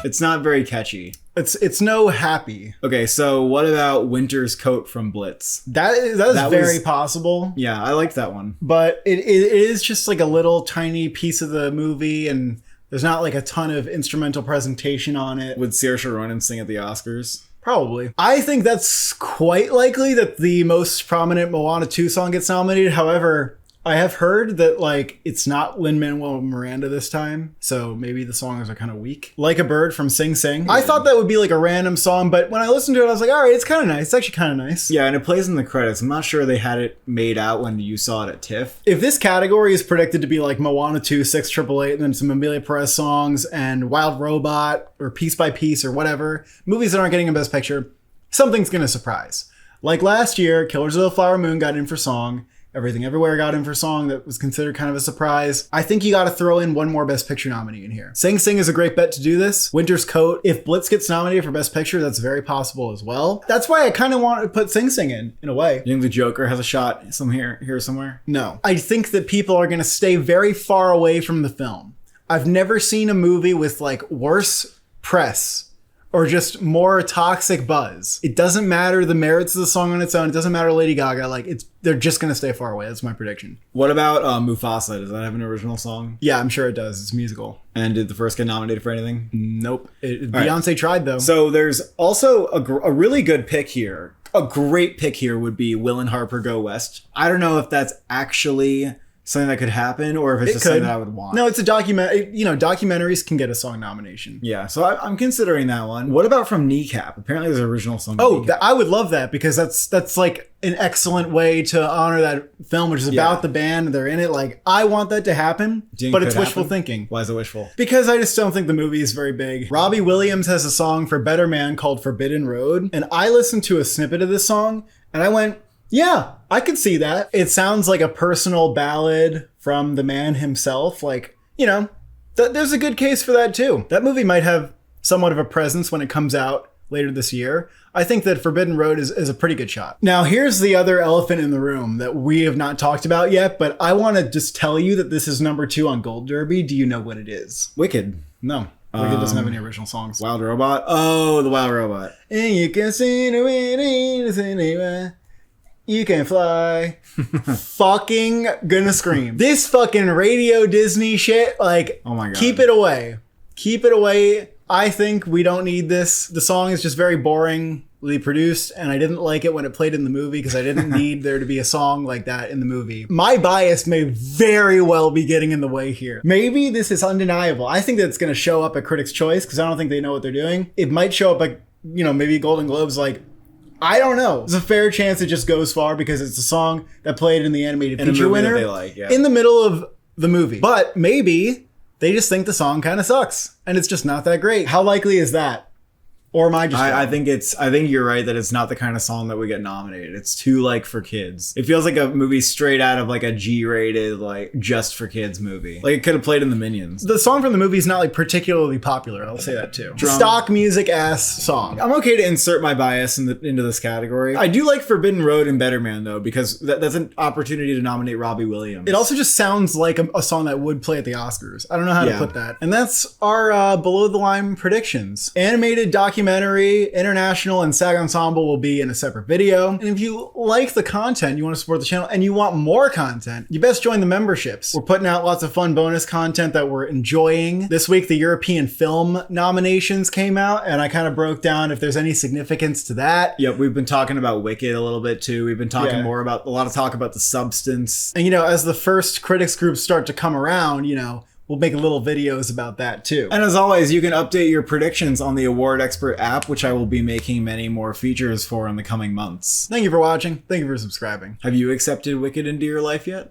It's not very catchy. It's no happy. Okay, so what about Winter's Coat from Blitz? That is very possible. Yeah, I liked that one. But it is just like a little tiny piece of the movie, and there's not like a ton of instrumental presentation on it. Would Saoirse Ronan sing at the Oscars? Probably. I think that's quite likely that the most prominent Moana 2 song gets nominated. However, I have heard that like it's not Lin-Manuel Miranda this time, so maybe the songs are kind of weak. Like a Bird from Sing Sing. I thought that would be like a random song, but when I listened to it, I was like, all right, it's kind of nice. It's actually kind of nice. Yeah, and it plays in the credits. I'm not sure they had it made out when you saw it at TIFF. If this category is predicted to be like Moana 2, 688, and then some Emilia Perez songs and Wild Robot or Piece by Piece or whatever, movies that aren't getting a Best Picture, something's going to surprise. Like last year, Killers of the Flower Moon got in for song. Everything Everywhere got in for song that was considered kind of a surprise. I think you got to throw in one more Best Picture nominee in here. Sing Sing is a great bet to do this. Winter's Coat, if Blitz gets nominated for Best Picture, that's very possible as well. That's why I kind of want to put Sing Sing in a way. You think the Joker has a shot here somewhere? No. I think that people are going to stay very far away from the film. I've never seen a movie with like worse press or just more toxic buzz. It doesn't matter the merits of the song on its own. It doesn't matter Lady Gaga. Like they're just gonna stay far away. That's my prediction. What about Mufasa? Does that have an original song? Yeah, I'm sure it does. It's musical. And did the first get nominated for anything? Nope. Beyonce tried though. So there's also a really good pick here. A great pick here would be Will and Harper Go West. I don't know if that's actually something that could happen or if it's just something that I would want. No, it's a document. You know, documentaries can get a song nomination. Yeah, so I'm considering that one. What about from Kneecap? Apparently there's an original song. Oh, I would love that because that's like an excellent way to honor that film, which is about the band. They're in it. Like, I want that to happen, but it's wishful thinking. Why is it wishful? Because I just don't think the movie is very big. Robbie Williams has a song for Better Man called Forbidden Road, and I listened to a snippet of this song, and I went, yeah, I could see that. It sounds like a personal ballad from the man himself. Like, you know, there's a good case for that too. That movie might have somewhat of a presence when it comes out later this year. I think that Forbidden Road is a pretty good shot. Now, here's the other elephant in the room that we have not talked about yet, but I want to just tell you that this is number 2 on Gold Derby. Do you know what it is? Wicked. No. Wicked doesn't have any original songs. Wild Robot? Oh, the Wild Robot. And you can see the wind anywhere. You can fly. Fucking gonna scream. This fucking Radio Disney shit, like, oh my God. Keep it away. Keep it away. I think we don't need this. The song is just very boringly produced, and I didn't like it when it played in the movie because I didn't need there to be a song like that in the movie. My bias may very well be getting in the way here. Maybe this is undeniable. I think that it's gonna show up at Critics' Choice because I don't think they know what they're doing. It might show up at, you know, maybe Golden Globes, like, I don't know. There's a fair chance it just goes far because it's a song that played in the animated feature winner in the middle of the movie. But maybe they just think the song kind of sucks and it's just not that great. How likely is that? Or am I just I think you're right that it's not the kind of song that would get nominated. It's too like for kids. It feels like a movie straight out of like a G-rated, like just for kids movie. Like it could have played in the Minions. The song from the movie is not like particularly popular. I'll say that too. Stock music ass song. I'm okay to insert my bias into this category. I do like Forbidden Road and Better Man though, because that's an opportunity to nominate Robbie Williams. It also just sounds like a song that would play at the Oscars. I don't know how to put that. And that's our below the line predictions. Animated documentary, international, and SAG Ensemble will be in a separate video. And if you like the content, you want to support the channel, and you want more content, you best join the memberships. We're putting out lots of fun bonus content that we're enjoying. This week, the European film nominations came out, and I kind of broke down if there's any significance to that. Yep, we've been talking about Wicked a little bit too. We've been talking more about, a lot of talk about the substance. And, you know, as the first critics groups start to come around, you know, we'll make little videos about that too. And as always, you can update your predictions on the Award Expert app, which I will be making many more features for in the coming months. Thank you for watching. Thank you for subscribing. Have you accepted Wicked into your life yet?